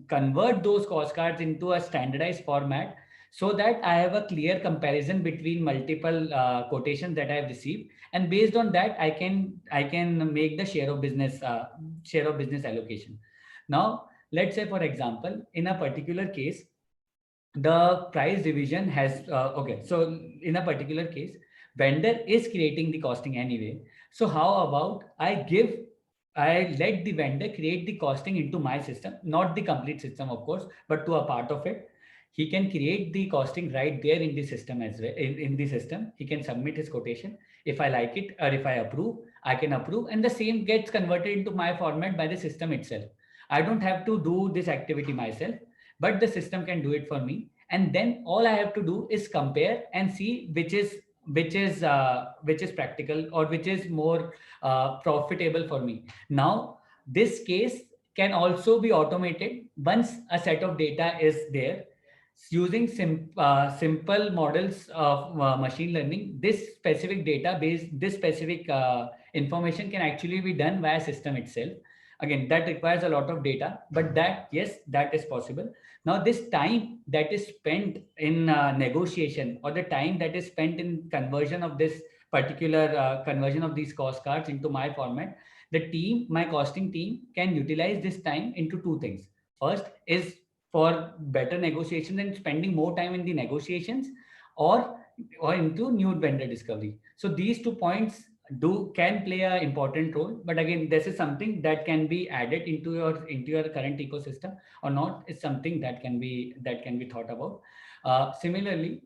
convert those cost cards into a standardized format, so that I have a clear comparison between multiple quotations that I have received, and based on that, I can make the share of business allocation. Now, let's say, for example, in a particular case, the price revision has okay. So in a particular case, vendor is creating the costing anyway. So how about I let the vendor create the costing into my system, not the complete system, of course, but to a part of it. He can create the costing right there in the system as well. In the system, he can submit his quotation. If I like it, or if I approve, I can approve, and the same gets converted into my format by the system itself. I don't have to do this activity myself, but the system can do it for me. And then all I have to do is compare and see which is practical, or which is more profitable for me. Now, this case can also be automated once a set of data is there. Using simple models of machine learning, this specific database, this specific information can actually be done via system itself. Again, that requires a lot of data, but yes, that is possible. Now, this time that is spent in negotiation, or the time that is spent in conversion of this particular conversion of these cost cards into my format, My costing team, can utilize this time into two things. First is for better negotiation and spending more time in the negotiations, or into new vendor discovery. So these 2 points do can play an important role, but again, this is something that can be added into your current ecosystem or not, is something that can be thought about. Similarly,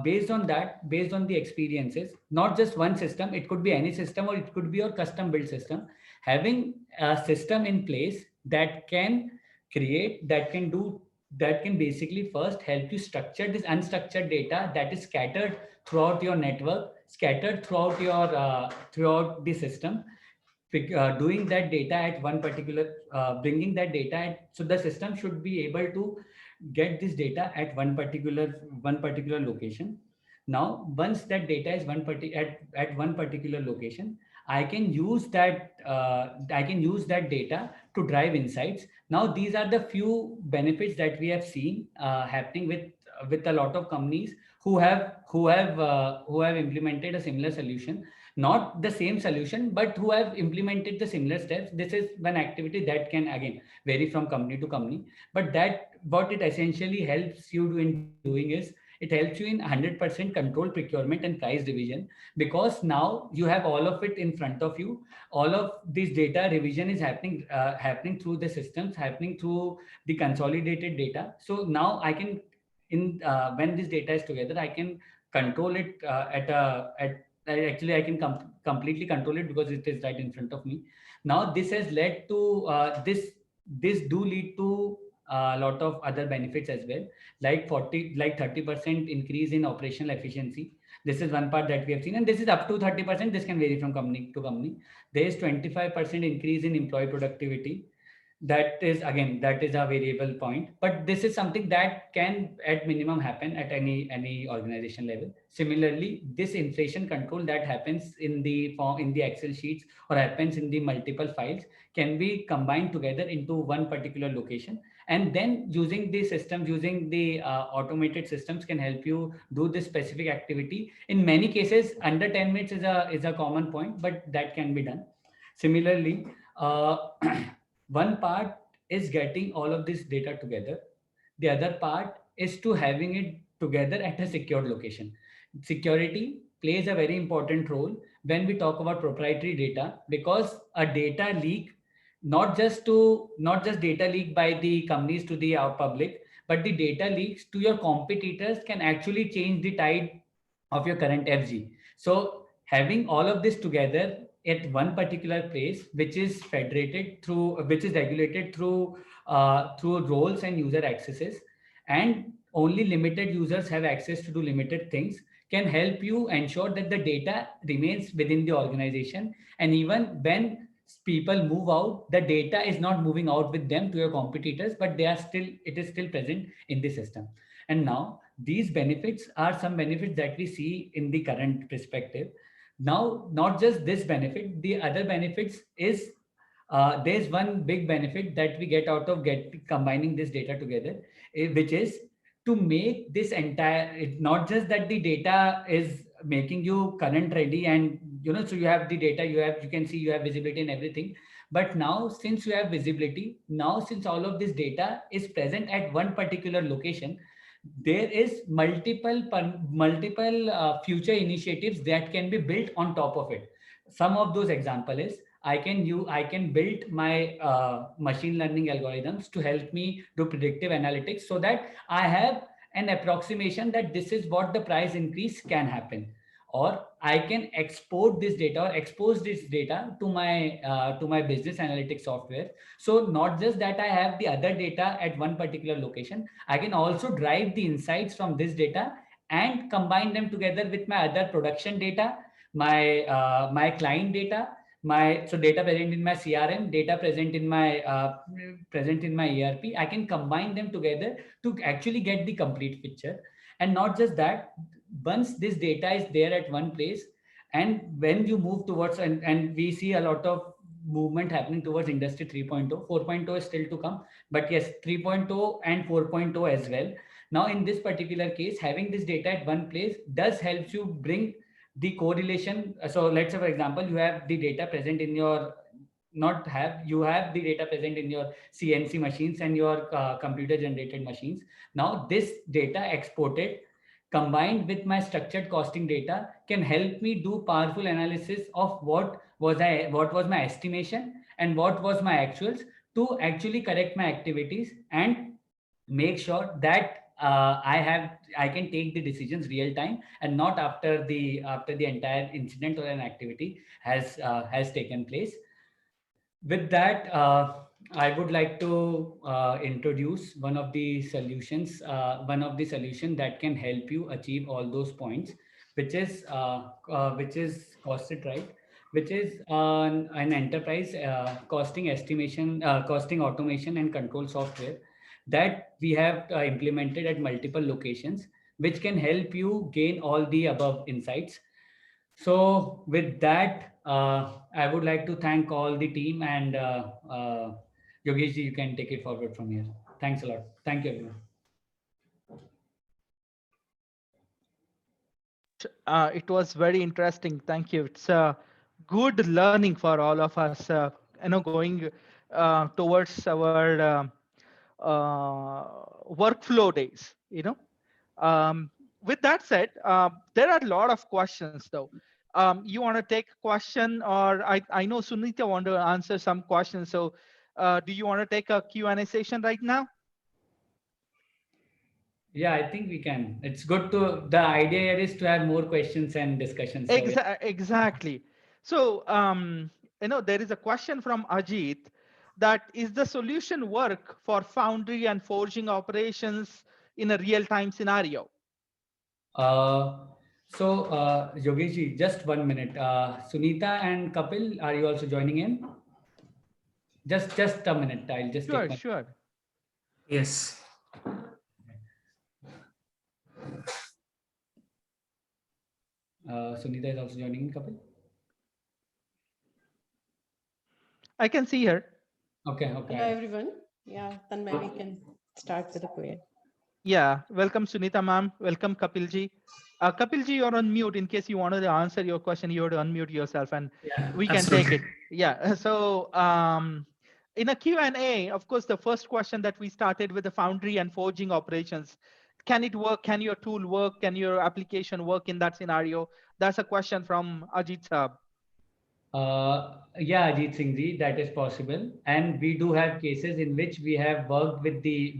based on the experiences, not just one system, it could be any system or it could be your custom built system. Having a system in place that can that can do, that can basically first help you structure this unstructured data that is scattered throughout your network, scattered throughout throughout the system, doing that data at one particular, bringing that data so the system should be able to get this data at one particular location. Now once that data is at one particular location, I can use that data to drive insights. Now these are the few benefits that we have seen happening with a lot of companies who have implemented a similar solution, not the same solution, but who have implemented the similar steps. This is one activity that can again vary from company to company, but that what it essentially helps you in doing is, it helps you in 100% control procurement and price revision, because now you have all of it in front of you. All of this data revision is happening through the systems, happening through the consolidated data. So now I can, when this data is together, I can control it actually I can completely control it because it is right in front of me. Now this has led to this do lead to a lot of other benefits as well, like 30% increase in operational efficiency. This is one part that we have seen, and this is up to 30%. This can vary from company to company. There is 25% increase in employee productivity. That is a variable point, but this is something that can at minimum happen at any organization level. Similarly, this inflation control that happens in the form, in the excel sheets, or happens in the multiple files, can be combined together into one particular location, and then using the systems, using the automated systems, can help you do this specific activity. In many cases under 10 minutes is a common point, but that can be done. Similarly, uh, one part is getting all of this data together. The other part is to having it together at a secured location. Security plays a very important role when we talk about proprietary data, because a data leak, not just data leak by the companies to the public, but the data leaks to your competitors can actually change the tide of your current FG. So having all of this together at one particular place, which is federated through, which is regulated through roles and user accesses, and only limited users have access to do limited things, can help you ensure that the data remains within the organization. And even when people move out, the data is not moving out with them to your competitors, but it is still present in the system. And now these benefits are some benefits that we see in the current perspective. Now, not just this benefit, the other benefits is, there's one big benefit that we get out of combining this data together, which is to make this entire, not just that the data is making you current ready, and so you have the data, you can see you have visibility and everything. But now since you have visibility, now since all of this data is present at one particular location, there is multiple future initiatives that can be built on top of it. Some of those example is, I can build my machine learning algorithms to help me do predictive analytics, so that I have an approximation that this is what the price increase can happen. Or I can export this data or expose this data to my business analytics software. So not just that I have the other data at one particular location, I can also drive the insights from this data and combine them together with my other production data, my client data, my so data present in my CRM, data present in my ERP. I can combine them together to actually get the complete picture. And not just that, once this data is there at one place, and when you move towards, and we see a lot of movement happening towards industry 3.0, 4.0 is still to come, but yes, 3.0 and 4.0 as well. Now in this particular case, having this data at one place does helps you bring the correlation. So let's say for example, you have the data present in your not have. You have the data present in your CNC machines and your computer generated machines. Now this data exported combined with my structured costing data can help me do powerful analysis of what was my estimation and what was my actuals, to actually correct my activities and make sure that I can take the decisions real time and not after the entire incident or an activity has taken place. With that, I would like to introduce one of the solution that can help you achieve all those points, which is costed right, which is an enterprise costing estimation, costing automation and control software that we have implemented at multiple locations, which can help you gain all the above insights. So with that, I would like to thank all the team, and Yogesh ji, you can take it forward from here. Thanks a lot. Thank you, everyone. It was very interesting. Thank you. It's good learning for all of us. Going towards our workflow days. With that said, there are a lot of questions though. You want to take a question, or I know Sunita want to answer some questions. So do you want to take a Q&A session right now? Yeah, I think we can. It's good to, the idea here is to have more questions and discussions. So yeah. Exactly. So, there is a question from Ajit, that is the solution work for foundry and forging operations in a real-time scenario? Yogesh ji, just 1 minute. Sunita and Kapil, are you also joining in? Just a minute. I'll just take Sure, one. sure. Yes. Sunita is also joining in, Kapil. I can see her. Okay. Hello, everyone. Yeah, Tanmay, we can start with the query. Yeah, welcome Sunita ma'am. Welcome Kapilji. Kapilji, you're on mute. In case you wanted to answer your question, you have to unmute yourself and Yeah, we can absolutely. take it. Yeah. So in a Q&A, of course, the first question that we started with the foundry and forging operations. Can it work? Can your tool work? Can your application work in that scenario? That's a question from Ajit Saab. Yeah, Ajit Singh ji, that is possible, and we do have cases in which we have worked with the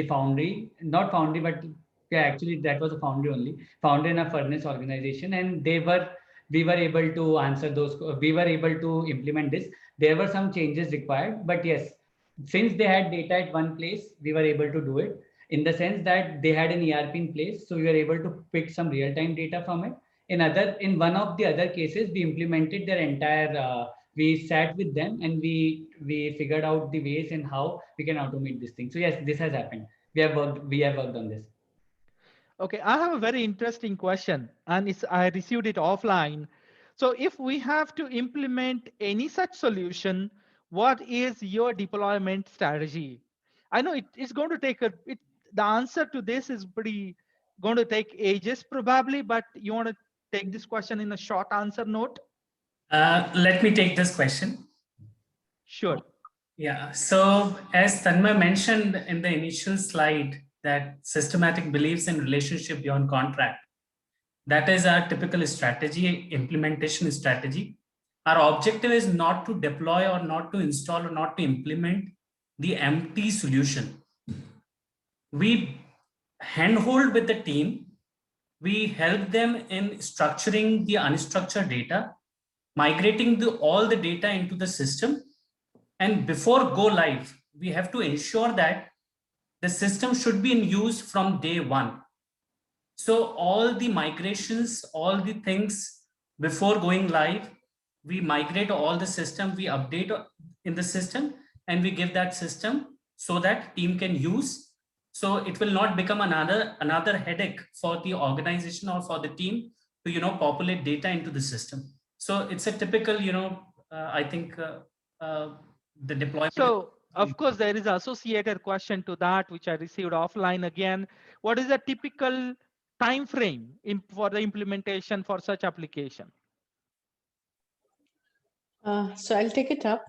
foundry, not foundry, but yeah, actually that was a foundry only, foundry and a furnace organization, and we were able to answer those. We were able to implement this. There were some changes required, but yes, since they had data at one place, we were able to do it in the sense that they had an ERP in place, so we were able to pick some real time data from it. In one of the other cases, we implemented their entire we sat with them and we figured out the ways and how we can automate this thing. So yes, this has happened. We have worked on this. Okay, I have a very interesting question, and I received it offline. So if we have to implement any such solution, what is your deployment strategy? I know it's going to take the answer to this is pretty going to take ages probably, but you want to take this question in a short answer note? Let me take this question. Sure. Yeah. So as Tanmay mentioned in the initial slide, that systematic beliefs in relationship beyond contract, that is our typical strategy, implementation strategy. Our objective is not to deploy or not to install or not to implement the empty solution. We handhold with the team. We help them in structuring the unstructured data, migrating all the data into the system. And before go live, we have to ensure that the system should be in use from day one. So all the migrations, all the things before going live, we migrate all the system, we update in the system, and we give that system so that team can use. So it will not become another headache for the organization or for the team to populate data into the system. So it's a typical I think the deployment. So of course there is an associated question to that which I received offline again. What is the typical time frame for the implementation for such application? So I'll take it up.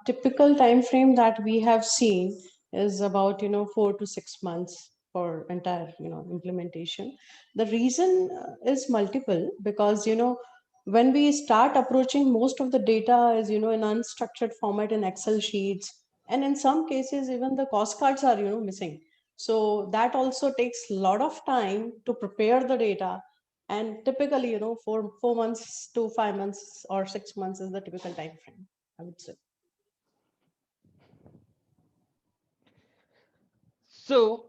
Typical time frame that we have seen is about 4 to 6 months for entire implementation. The reason is multiple, because when we start approaching, most of the data is in unstructured format in Excel sheets, and in some cases even the cost cards are missing. So that also takes a lot of time to prepare the data, and typically 4 months to 5 months or 6 months is the typical time frame, I would say. So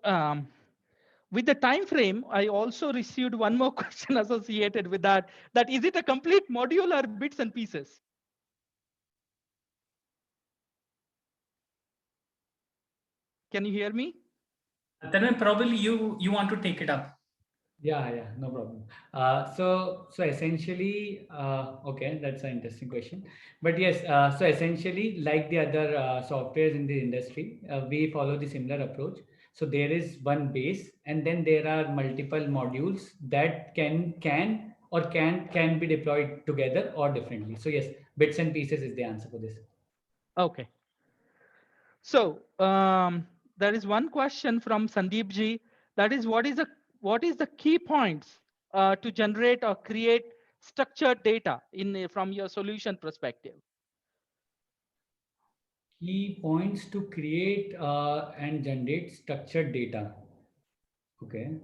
with the time frame, I also received one more question associated with that. That is it a complete module or bits and pieces? Can you hear me? Then probably you want to take it up. Yeah, no problem. So essentially, okay, that's an interesting question. But yes, so essentially, like the other softwares in the industry, we follow the similar approach. So there is one base, and then there are multiple modules that can be deployed together or differently. So yes, bits and pieces is the answer for this. Okay. So there is one question from Sandeep ji. That is, what is the key points to generate or create structured data from your solution perspective? Key points to create and generate structured data. Okay.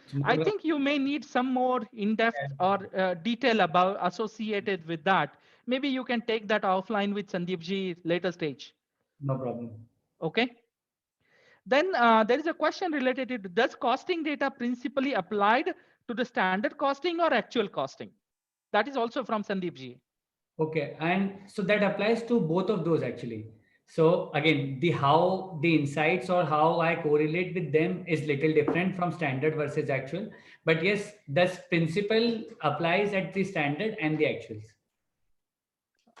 It's I more of, think you may need some more in-depth or detail about associated with that. Maybe you can take that offline with Sandeep ji later stage. no problem. Okay. Then there is a question related to, does costing data principally applied to the standard costing or actual costing? That is also from Sandeep ji. Okay, and so that applies to both of those actually. So again, the how the insights or how I correlate with them is little different from standard versus actual. But yes, this principle applies at the standard and the actuals.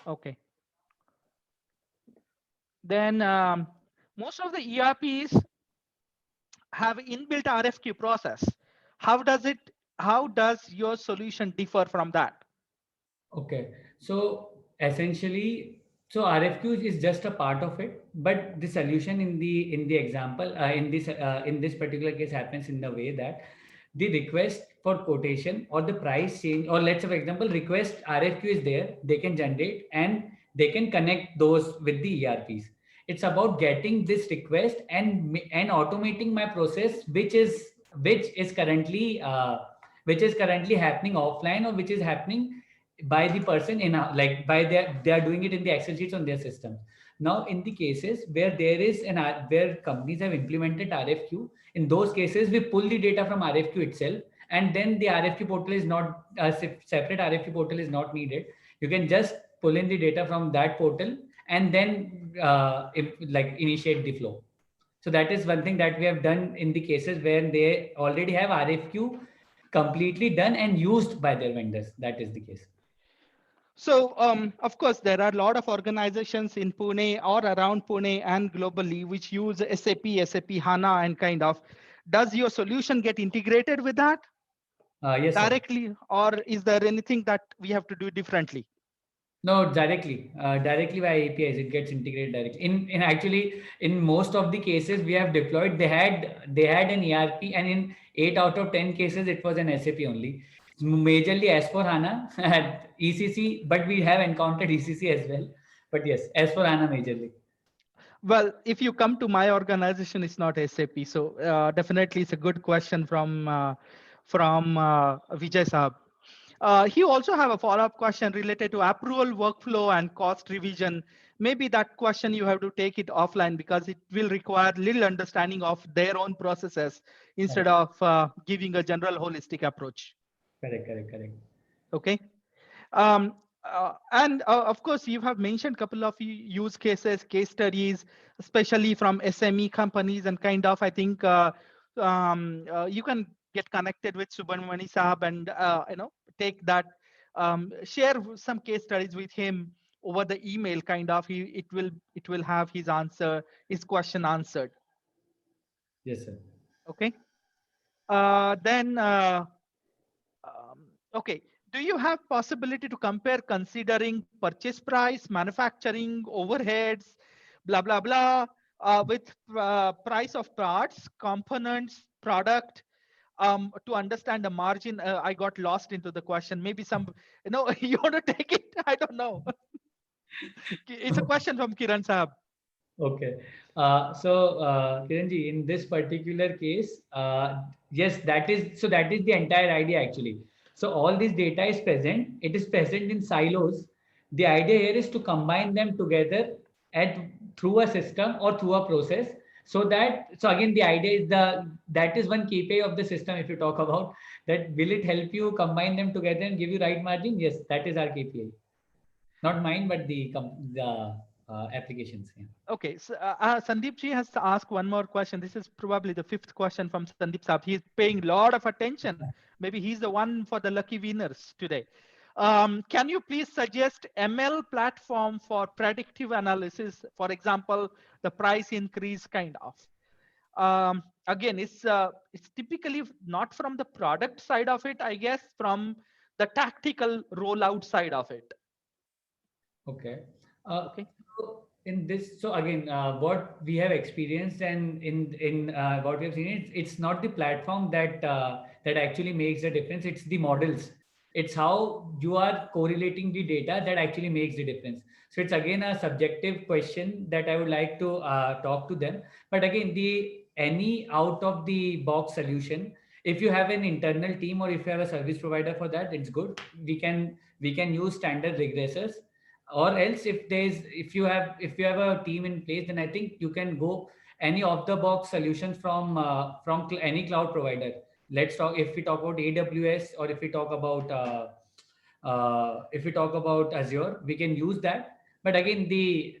Okay. Then most of the ERPs have inbuilt RFQ process. How does it? How does your solution differ from that? Okay, so essentially, so RFQs is just a part of it, but the solution in the example in this particular case happens in the way that the request for quotation or the price change, or let's say for example, request RFQ is there, they can generate and they can connect those with the ERPs. It's about getting this request and automating my process, which is currently happening offline, or which is happening by the person in a, like by their they are doing it in the Excel sheets on their systems. Now in the cases where there is where companies have implemented RFQ, in those cases we pull the data from RFQ itself, and then the RFQ portal is not separate RFQ portal is not needed. You can just pull in the data from that portal and then initiate the flow. So that is one thing that we have done in the cases where they already have RFQ completely done and used by their vendors. That is the case. So, of course, there are a lot of organizations in Pune or around Pune and globally which use SAP HANA and kind of. Does your solution get integrated with that Yes, sir. directly, or is there anything that we have to do differently? No, directly by APIs, it gets integrated directly. In actually, in most of the cases we have deployed, they had an ERP, and in 8 out of 10 cases, it was an SAP only. Majorly as for HANA at ECC, but we have encountered ECC as well. But yes, as for HANA majorly. Well, if you come to my organization, it's not SAP. So definitely, it's a good question from Vijay Saab. He also have a follow-up question related to approval workflow and cost revision. Maybe that question you have to take it offline because it will require little understanding of their own processes instead Correct, of giving a general holistic approach. correct. Okay. And of course, you have mentioned a couple of use cases, case studies, especially from SME companies and kind of, I think you can get connected with Subramani Saab and, take that, share some case studies with him over the email kind of. It will have his question answered. Yes, sir. Okay. Then, okay. do you have possibility to compare considering purchase price, manufacturing, overheads, blah, blah, blah, with price of parts, components, product, to understand the margin? I got lost into the question. Maybe some, you want to take it? I don't know. It's a question from Kiran Sahab. Okay. Kiranji, in this particular case, yes, that is the entire idea actually. So all this data is present. It is present in silos. The idea here is to combine them together at through a system or through a process. So again, the idea is that is one KPI of the system. If you talk about that, will it help you combine them together and give you right margin? Yes, that is our KPI. Not mine, but the applications. Yeah. Okay, so Sandeep ji has asked one more question. This is probably the fifth question from Sandeep Saab. He's paying a lot of attention. Maybe he's the one for the lucky winners today. Can you please suggest ML platform for predictive analysis? For example, the price increase kind of. Again, it's typically not from the product side of it, I guess, from the tactical rollout side of it. Okay. Okay. So in this, so again, what we have experienced and in what we have seen, it's not the platform that actually makes the difference. It's the models. It's how you are correlating the data that actually makes the difference. So it's again a subjective question that I would like to talk to them. But again, the any out of the box solution, if you have an internal team or if you have a service provider for that, it's good. We can use standard regressors, or else if you have a team in place, then I think you can go any off the box solutions from any cloud provider. Let's talk, if we talk about AWS, or if we talk about Azure, we can use that. But again, the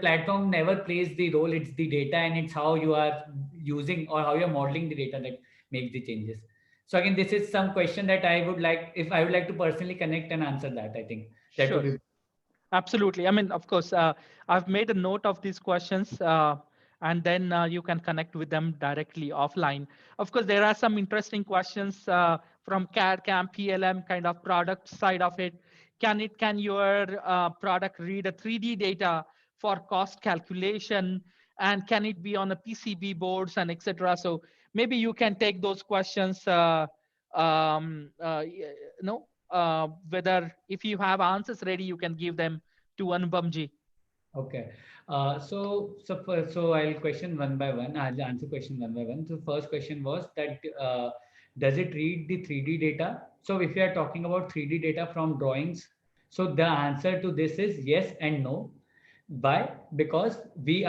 platform never plays the role. It's the data and it's how you are using or how you're modeling the data that makes the changes. So again, this is some question that I would like to personally connect and answer that. I think that would Sure. be. Absolutely. I mean, of course, I've made a note of these questions, and then you can connect with them directly offline. Of course, there are some interesting questions from CAD, CAM, PLM kind of product side of it. Can your product read a 3D data for cost calculation, and can it be on a PCB boards and etc.? So maybe you can take those questions. Whether if you have answers ready, you can give them to Anupamji. Okay. So I'll question one by one. I'll answer question one by one. So first question was that does it read the 3D data? So if you are talking about 3D data from drawings, so the answer to this is yes and no. Why? Because are we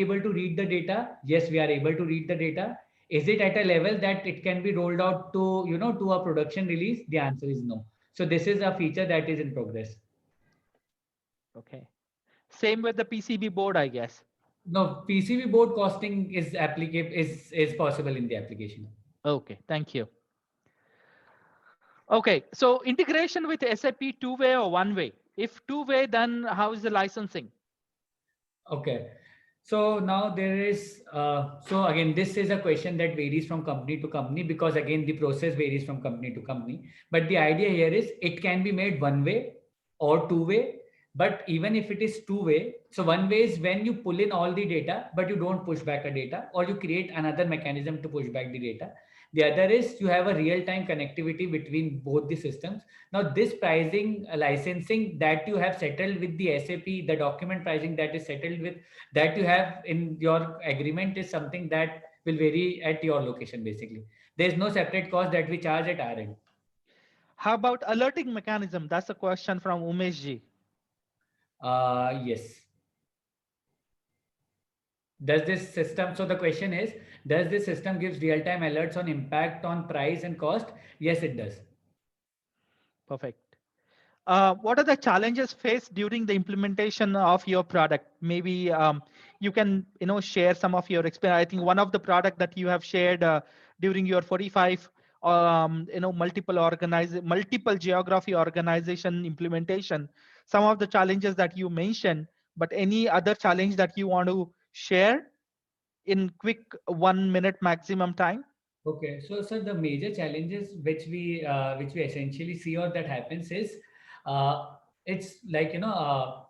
able to read the data? Yes, we are able to read the data. Is it at a level that it can be rolled out to a production release? The answer is no. So this is a feature that is in progress. Okay. Same with the PCB board, I guess. No, PCB board costing is applicable is possible in the application. Okay, thank you. Okay, so integration with SAP two-way or one-way? If two-way, then how is the licensing? Okay. So now there is, so again, this is a question that varies from company to company, because again, the process varies from company to company. But the idea here is it can be made one way or two way. But even if it is two way, so one way is when you pull in all the data, but you don't push back a data, or you create another mechanism to push back the data. The other is you have a real-time connectivity between both the systems. Now, this pricing licensing that you have settled with the SAP, the document pricing that is settled with, that you have in your agreement, is something that will vary at your location. Basically, there is no separate cost that we charge at our end. How about alerting mechanism? That's a question from Umesh ji. Yes. Does this system, so the question is, does this system gives real-time alerts on impact on price and cost? Yes, it does. Perfect. What are the challenges faced during the implementation of your product? Maybe you can share some of your experience. I think one of the product that you have shared during your 45 multiple geography organization implementation, some of the challenges that you mentioned, but any other challenge that you want to share in quick 1 minute maximum time? Okay, so the major challenges which we essentially see or that happens is uh, it's like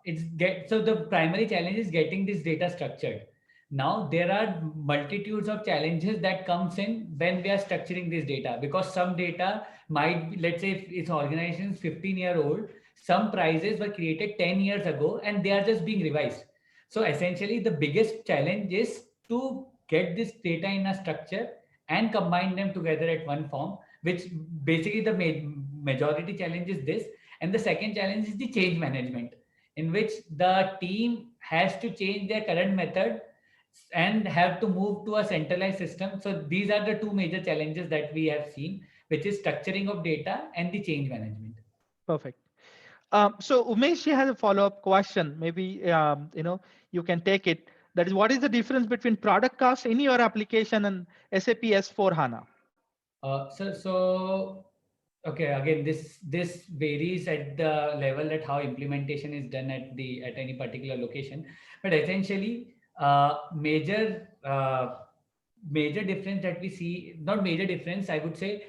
it's get so the primary challenge is getting this data structured. Now there are multitudes of challenges that comes in when we are structuring this data, because some data might be, let's say if it's organizations 15-year old, some prices were created 10 years ago and they are just being revised. So essentially the biggest challenge is to get this data in a structure and combine them together at one form, which basically the majority challenge is this. And the second challenge is the change management, in which the team has to change their current method and have to move to a centralized system. So these are the two major challenges that we have seen, which is structuring of data and the change management. Perfect. So Umesh, she has a follow-up question. Maybe you can take it. That is, what is the difference between product cost in your application and SAP S4 HANA? So okay, again, this varies at the level at how implementation is done at any particular location, but essentially, major difference that we see, not major difference, I would say,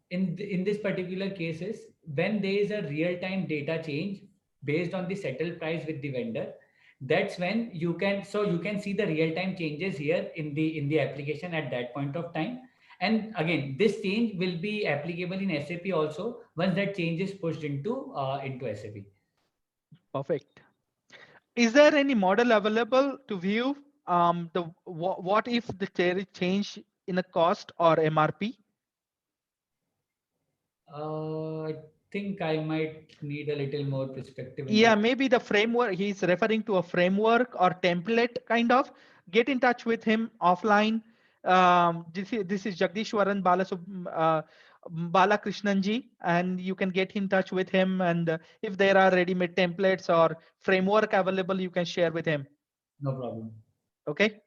in this particular cases, when there is a real time data change based on the settled price with the vendor, that's when you can see the real time changes here in the application at that point of time. And again, this change will be applicable in SAP also once that change is pushed into SAP. Perfect. Is there any model available to view the what if there is change in a cost or MRP? I think I might need a little more perspective in Yeah, that. maybe the framework, he's referring to a framework or template kind of. Get in touch with him offline. This is Jagdishwaran Balakrishnanji, and you can get in touch with him. And if there are ready-made templates or framework available, you can share with him. No problem. Okay.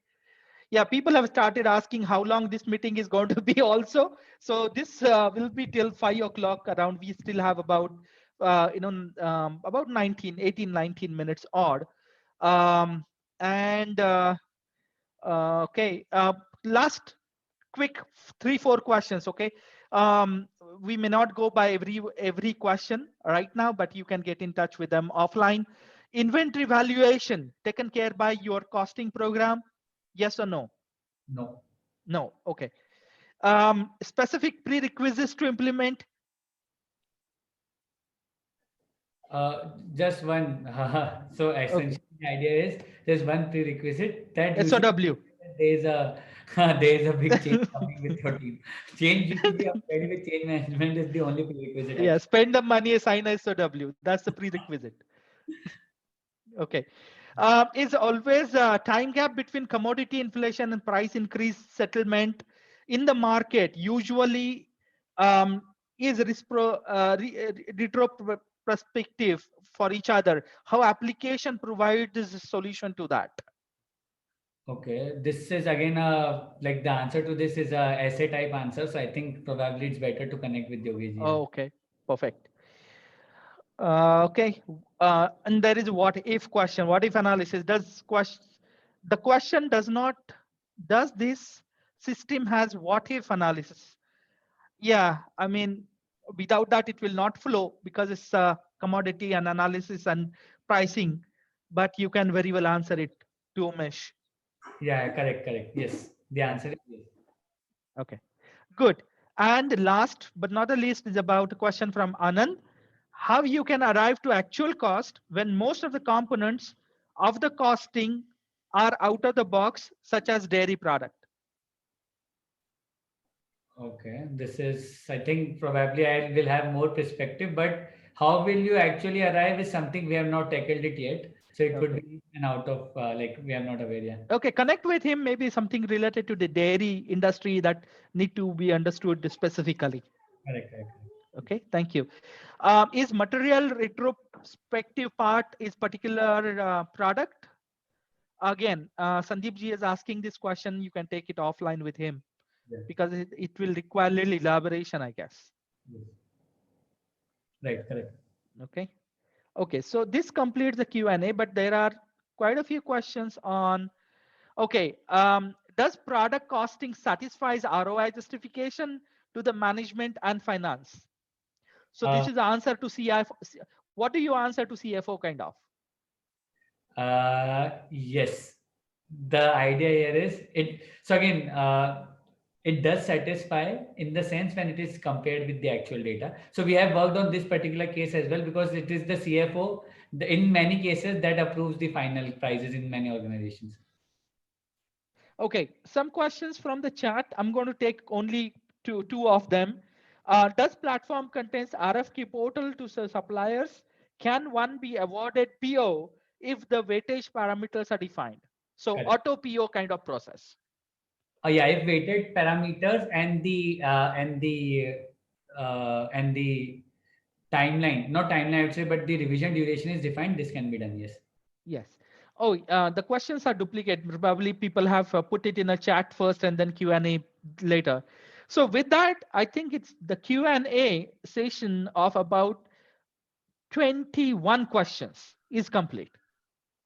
Yeah, people have started asking how long this meeting is going to be also. So this will be till 5 o'clock around. We still have about about 19 minutes odd. um, and okay, last quick 3 4 questions. Okay. um, we may not go by every question right now, but you can get in touch with them offline. Inventory valuation taken care by your costing program, yes or no? No. No. Okay. Specific prerequisites to implement Just one. So okay essentially, the idea is there's one prerequisite that usually SOW. there's a there's a big change coming with your team. Change usually already with change management is the only prerequisite Yeah, actually. spend the money, sign SOW. That's the prerequisite. Okay. Is always a time gap between commodity inflation and price increase settlement in the market usually um, is retro perspective for each other. How application provides a solution to that? Okay, this is again like the answer to this is a essay type answer. So I think probably it's better to connect with Yogesh here. Oh, okay, perfect. Okay, and there is what if question, what if analysis. The question does not, does this system has what if analysis? Yeah, I mean, without that it will not flow because it's commodity and analysis and pricing, but you can very well answer it to Umesh. Yeah, correct. Yes, the answer is yes. Okay, good. And last but not the least is about a question from Anand. How you can arrive to actual cost when most of the components of the costing are out of the box, such as dairy product. Okay, this is, I think probably I will have more perspective, but how will you actually arrive is something we have not tackled it yet. So it would Okay. be an out of like we are not aware yet. Okay, connect with him, maybe something related to the dairy industry that need to be understood specifically. Correct. Okay, thank you. Is material retrospective part is particular product? Again, Sandeep ji is asking this question. You can take it offline with him Yes, because it will require little elaboration, I guess. yes. Right, correct. Okay. Okay. So this completes the Q&A, but there are quite a few questions on. Okay. Does product costing satisfies ROI justification to the management and finance? So this is the answer to CFO. What do you answer to CFO kind of? Yes. The idea here is it. So again, it does satisfy in the sense when it is compared with the actual data. So we have worked on this particular case as well because it is the CFO in many cases that approves the final prices in many organizations. Okay, some questions from the chat. I'm going to take only two of them. Does platform contains RFQ portal to suppliers? Can one be awarded PO if the weightage parameters are defined? So Correct. auto PO kind of process. Yeah, if weighted parameters and the timeline, not timeline, I would say, but the revision duration is defined, this can be done. Yes. Yes. Oh, the questions are duplicate. Probably people have put it in a chat first and then Q&A later. So with that, I think it's the Q&A session of about 21 questions is complete.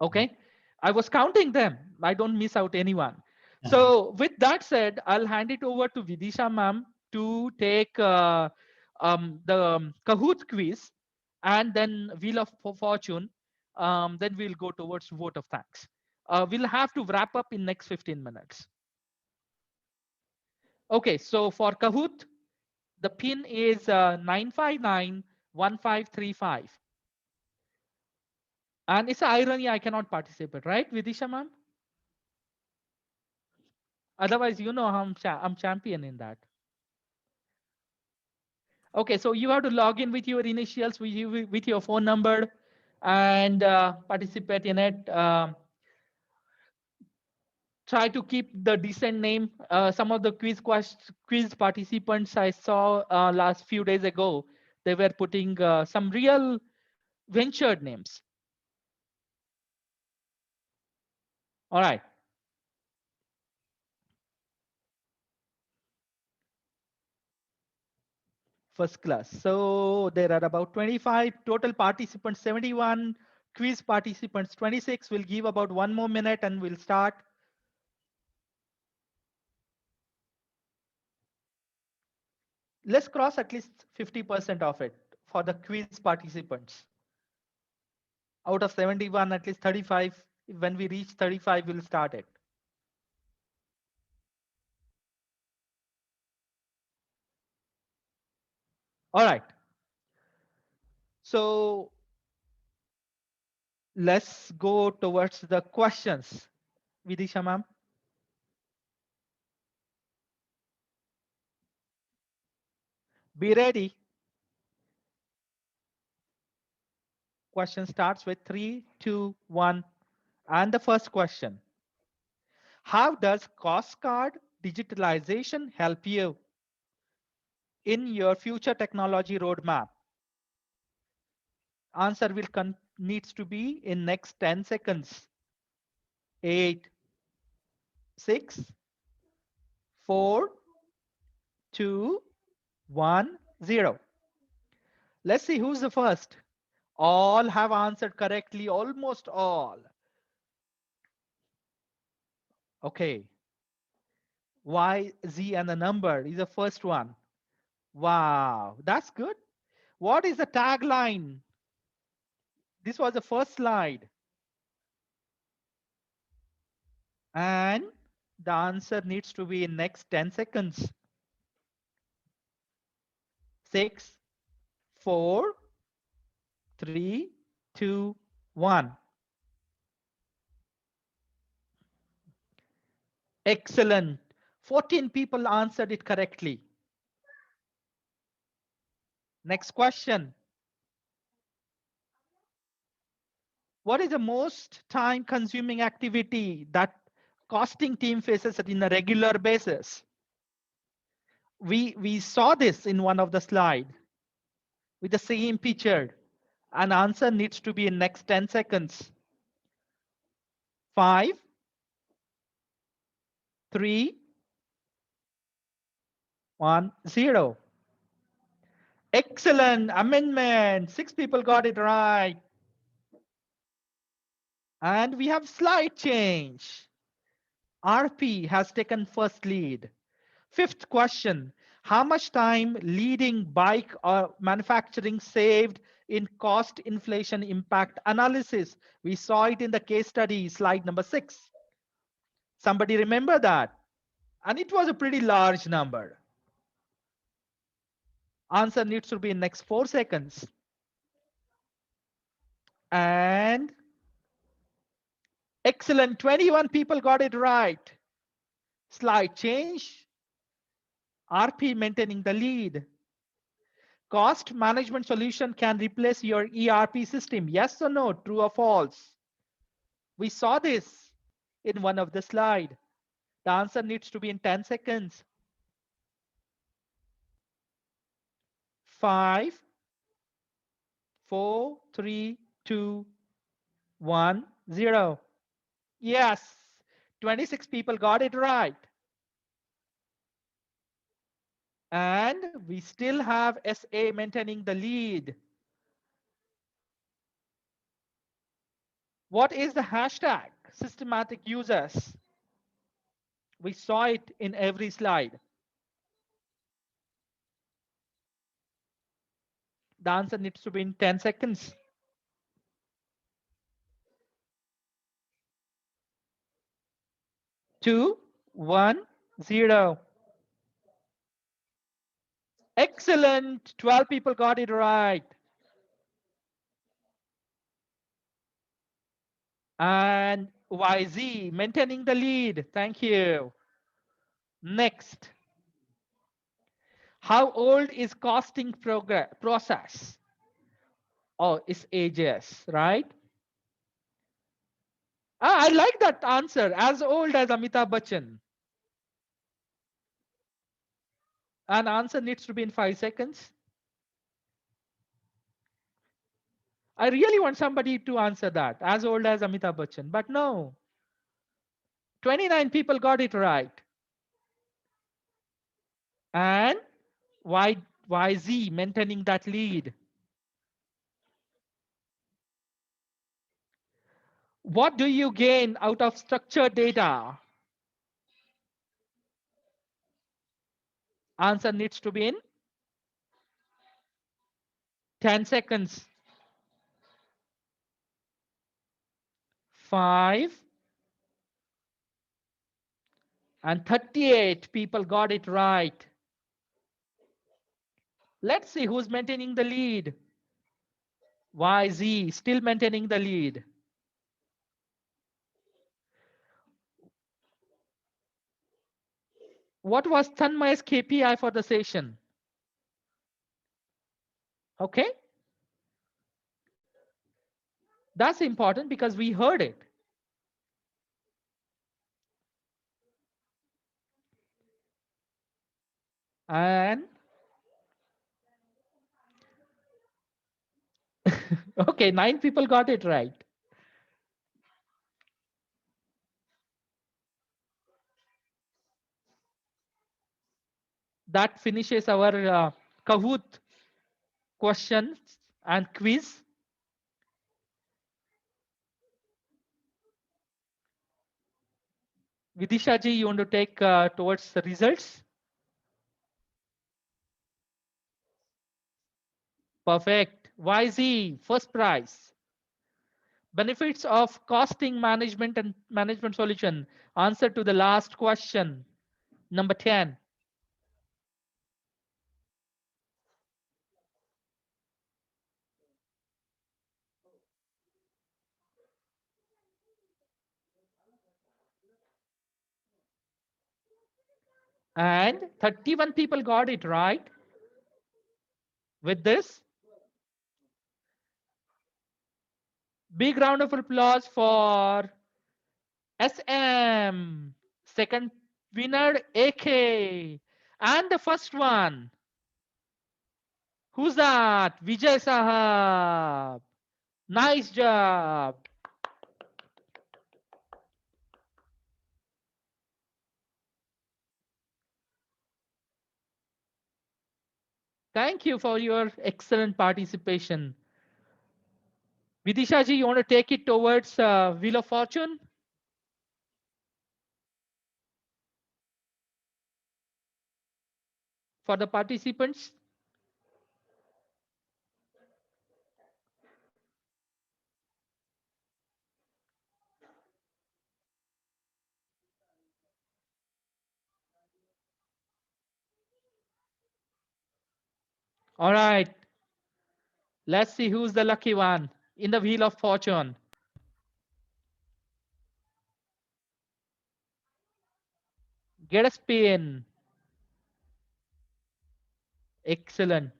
Okay. I was counting them. I don't miss out anyone. So with that said, I'll hand it over to Vidisha ma'am to take the Kahoot quiz and then Wheel of Fortune. Then we'll go towards vote of thanks. We'll have to wrap up in next 15 minutes. Okay, so for Kahoot, the pin is 9591535. And it's an irony I cannot participate, right, Vidisha ma'am? Otherwise, you know I'm champion in that. Okay, so you have to log in with your initials, with your phone number, and participate in it. Try to keep the decent name. Some of the quiz participants I saw last few days ago, they were putting some real ventured names. All right. First class. So there are about 25 total participants, 71 quiz participants, 26. We'll give about 1 more minute and we'll start. Let's cross at least 50% of it for the quiz participants. Out of 71, at least 35. When we reach 35, we'll start it. All right. So let's go towards the questions. Vidisha ma'am. Be ready. Question starts with 3, 2, 1. And the first question. How does cost card digitalization help you in your future technology roadmap? Answer will needs to be in next 10 seconds. 8, 6, 4, 2, 1, 0. Let's see who's the first. All have answered correctly, almost all. Okay. Y, Z, and the number is the first one. Wow, that's good. What is the tagline? This was the first slide. And the answer needs to be in next 10 seconds. 6, 4, 3, 2, 1. Excellent. 14 people answered it correctly. Next question. What is the most time consuming activity that costing team faces in a regular basis? We saw this in one of the slide with the same picture. An answer needs to be in next 10 seconds. 5, 3, 1, 0. Excellent amendment. 6 people got it right. And we have slide change. RP has taken first lead. Fifth question, how much time leading bike or manufacturing saved in cost inflation impact analysis? We saw it in the case study, slide number 6. Somebody remember that? And it was a pretty large number. Answer needs to be in next 4 seconds. And excellent, 21 people got it right. Slide change. RP maintaining the lead. Cost management solution can replace your ERP system. Yes or no, true or false? We saw this in one of the slide. The answer needs to be in 10 seconds. 5, 4, 3, 2, 1, 0. Yes, 26 people got it right. And we still have SA maintaining the lead. What is the hashtag? Systematic users. We saw it in every slide. The answer needs to be in 10 seconds. 2, 1, 0. Excellent. 12 people got it right. And YZ maintaining the lead. Thank you. Next. How old is costing process? Oh, it's ages, right? I like that answer. As old as Amitabh Bachchan. An answer needs to be in 5 seconds. I really want somebody to answer that. As old as Amitabh Bachchan. But no. 29 people got it right. And YZ maintaining that lead. What do you gain out of structured data? Answer needs to be in 10 seconds. 5 and 38 people got it right. Let's see who's maintaining the lead. YZ still maintaining the lead. What was Tanmay's KPI for the session? Okay. That's important because we heard it. And okay, 9 people got it right. That finishes our Kahoot questions and quiz. Vidisha ji, you want to take towards the results? Perfect. YZ, first prize. Benefits of costing management and management solution. Answer to the last question. Number 10. And 31 people got it right. With this, big round of applause for SM. Second winner, AK. And the first one. Who's that? Vijay Sahab. Nice job. Thank you for your excellent participation. Vidisha ji, you want to take it towards Wheel of Fortune? for the participants? All right. Let's see who's the lucky one in the wheel of fortune. Get a spin. Excellent.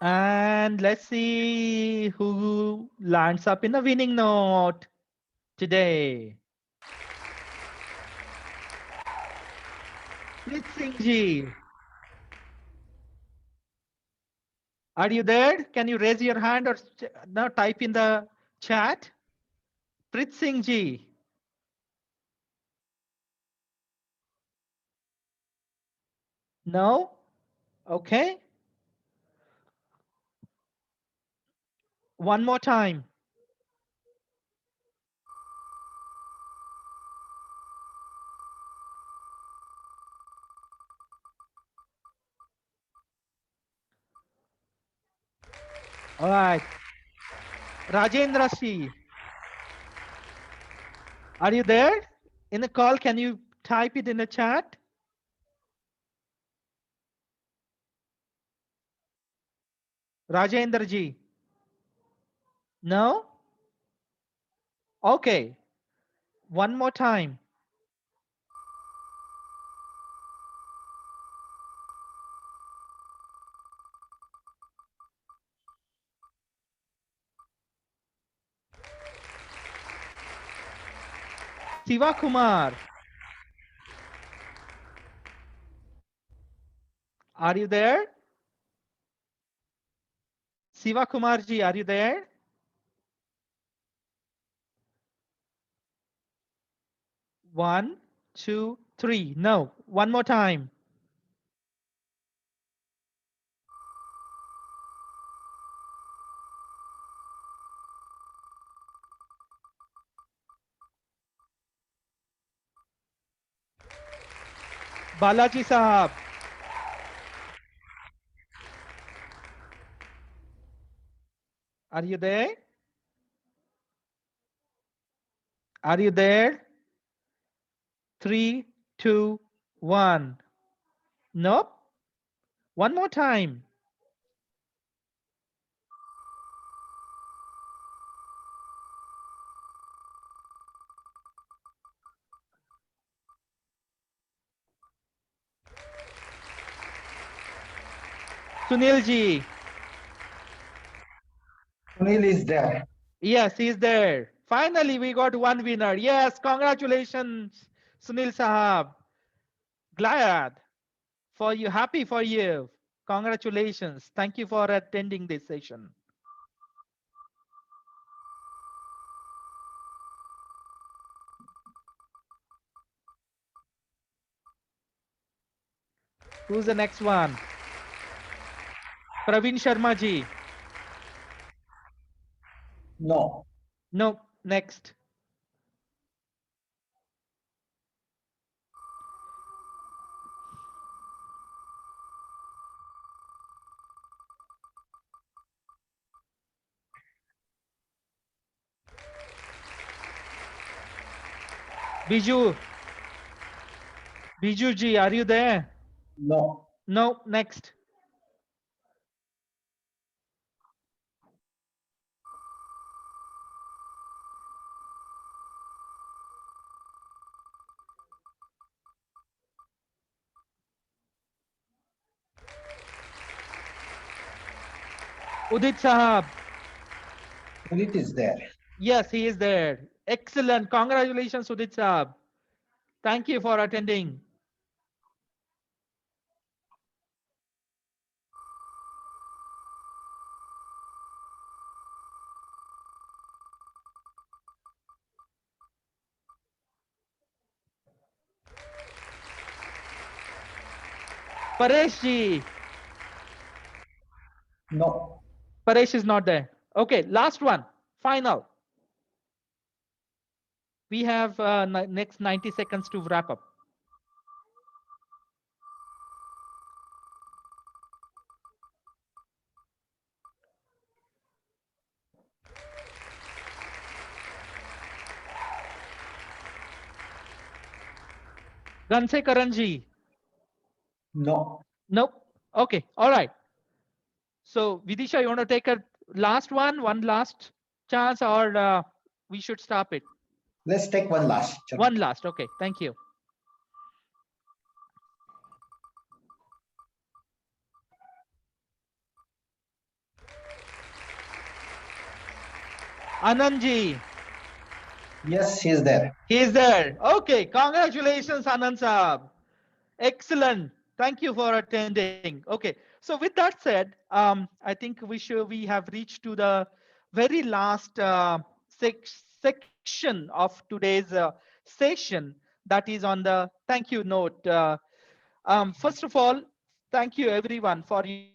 And let's see who lands up in the winning note today. Prit Singh ji, are you there? Can you raise your hand or no, type in the chat? Prit Singh ji. No? Okay. One more time. All right. Rajendra Shi, are you there in the call? Can you type it in the chat? Rajendra ji. No? Okay. One more time. Siva Kumar, are you there? Siva Kumar ji, are you there? One, two, three. No. One more time. Balaji Sahab. Are you there? Are you there? 3, 2, 1. Nope. One more time. Sunil ji. Sunil is there. Yes, he's there. Finally, we got one winner. Yes, congratulations, Sunil Sahab. Glad for you, happy for you. Congratulations. Thank you for attending this session. Who's the next one? Praveen Sharma ji. No. No, next. Biju. Biju ji, are you there? No. No, next. Udit Sahab. Udit is there. Yes, he is there. Excellent. Congratulations, Udit Sahab. Thank you for attending. Paresh ji. No. Paresh is not there. Okay, last one, final. We have next 90 seconds to wrap up. Ganse Karanji. No. Nope. Okay, all right. So Vidisha, you want to take a one last chance, or we should stop it? Let's take one last. One last. Okay, thank you. Anandji. Yes, he's there. He is there. Okay, congratulations, Anand Saab. Excellent. Thank you for attending. Okay, so with that said, I think we have reached to the very last section of today's session, that is on the thank you note. First of all, thank you everyone for your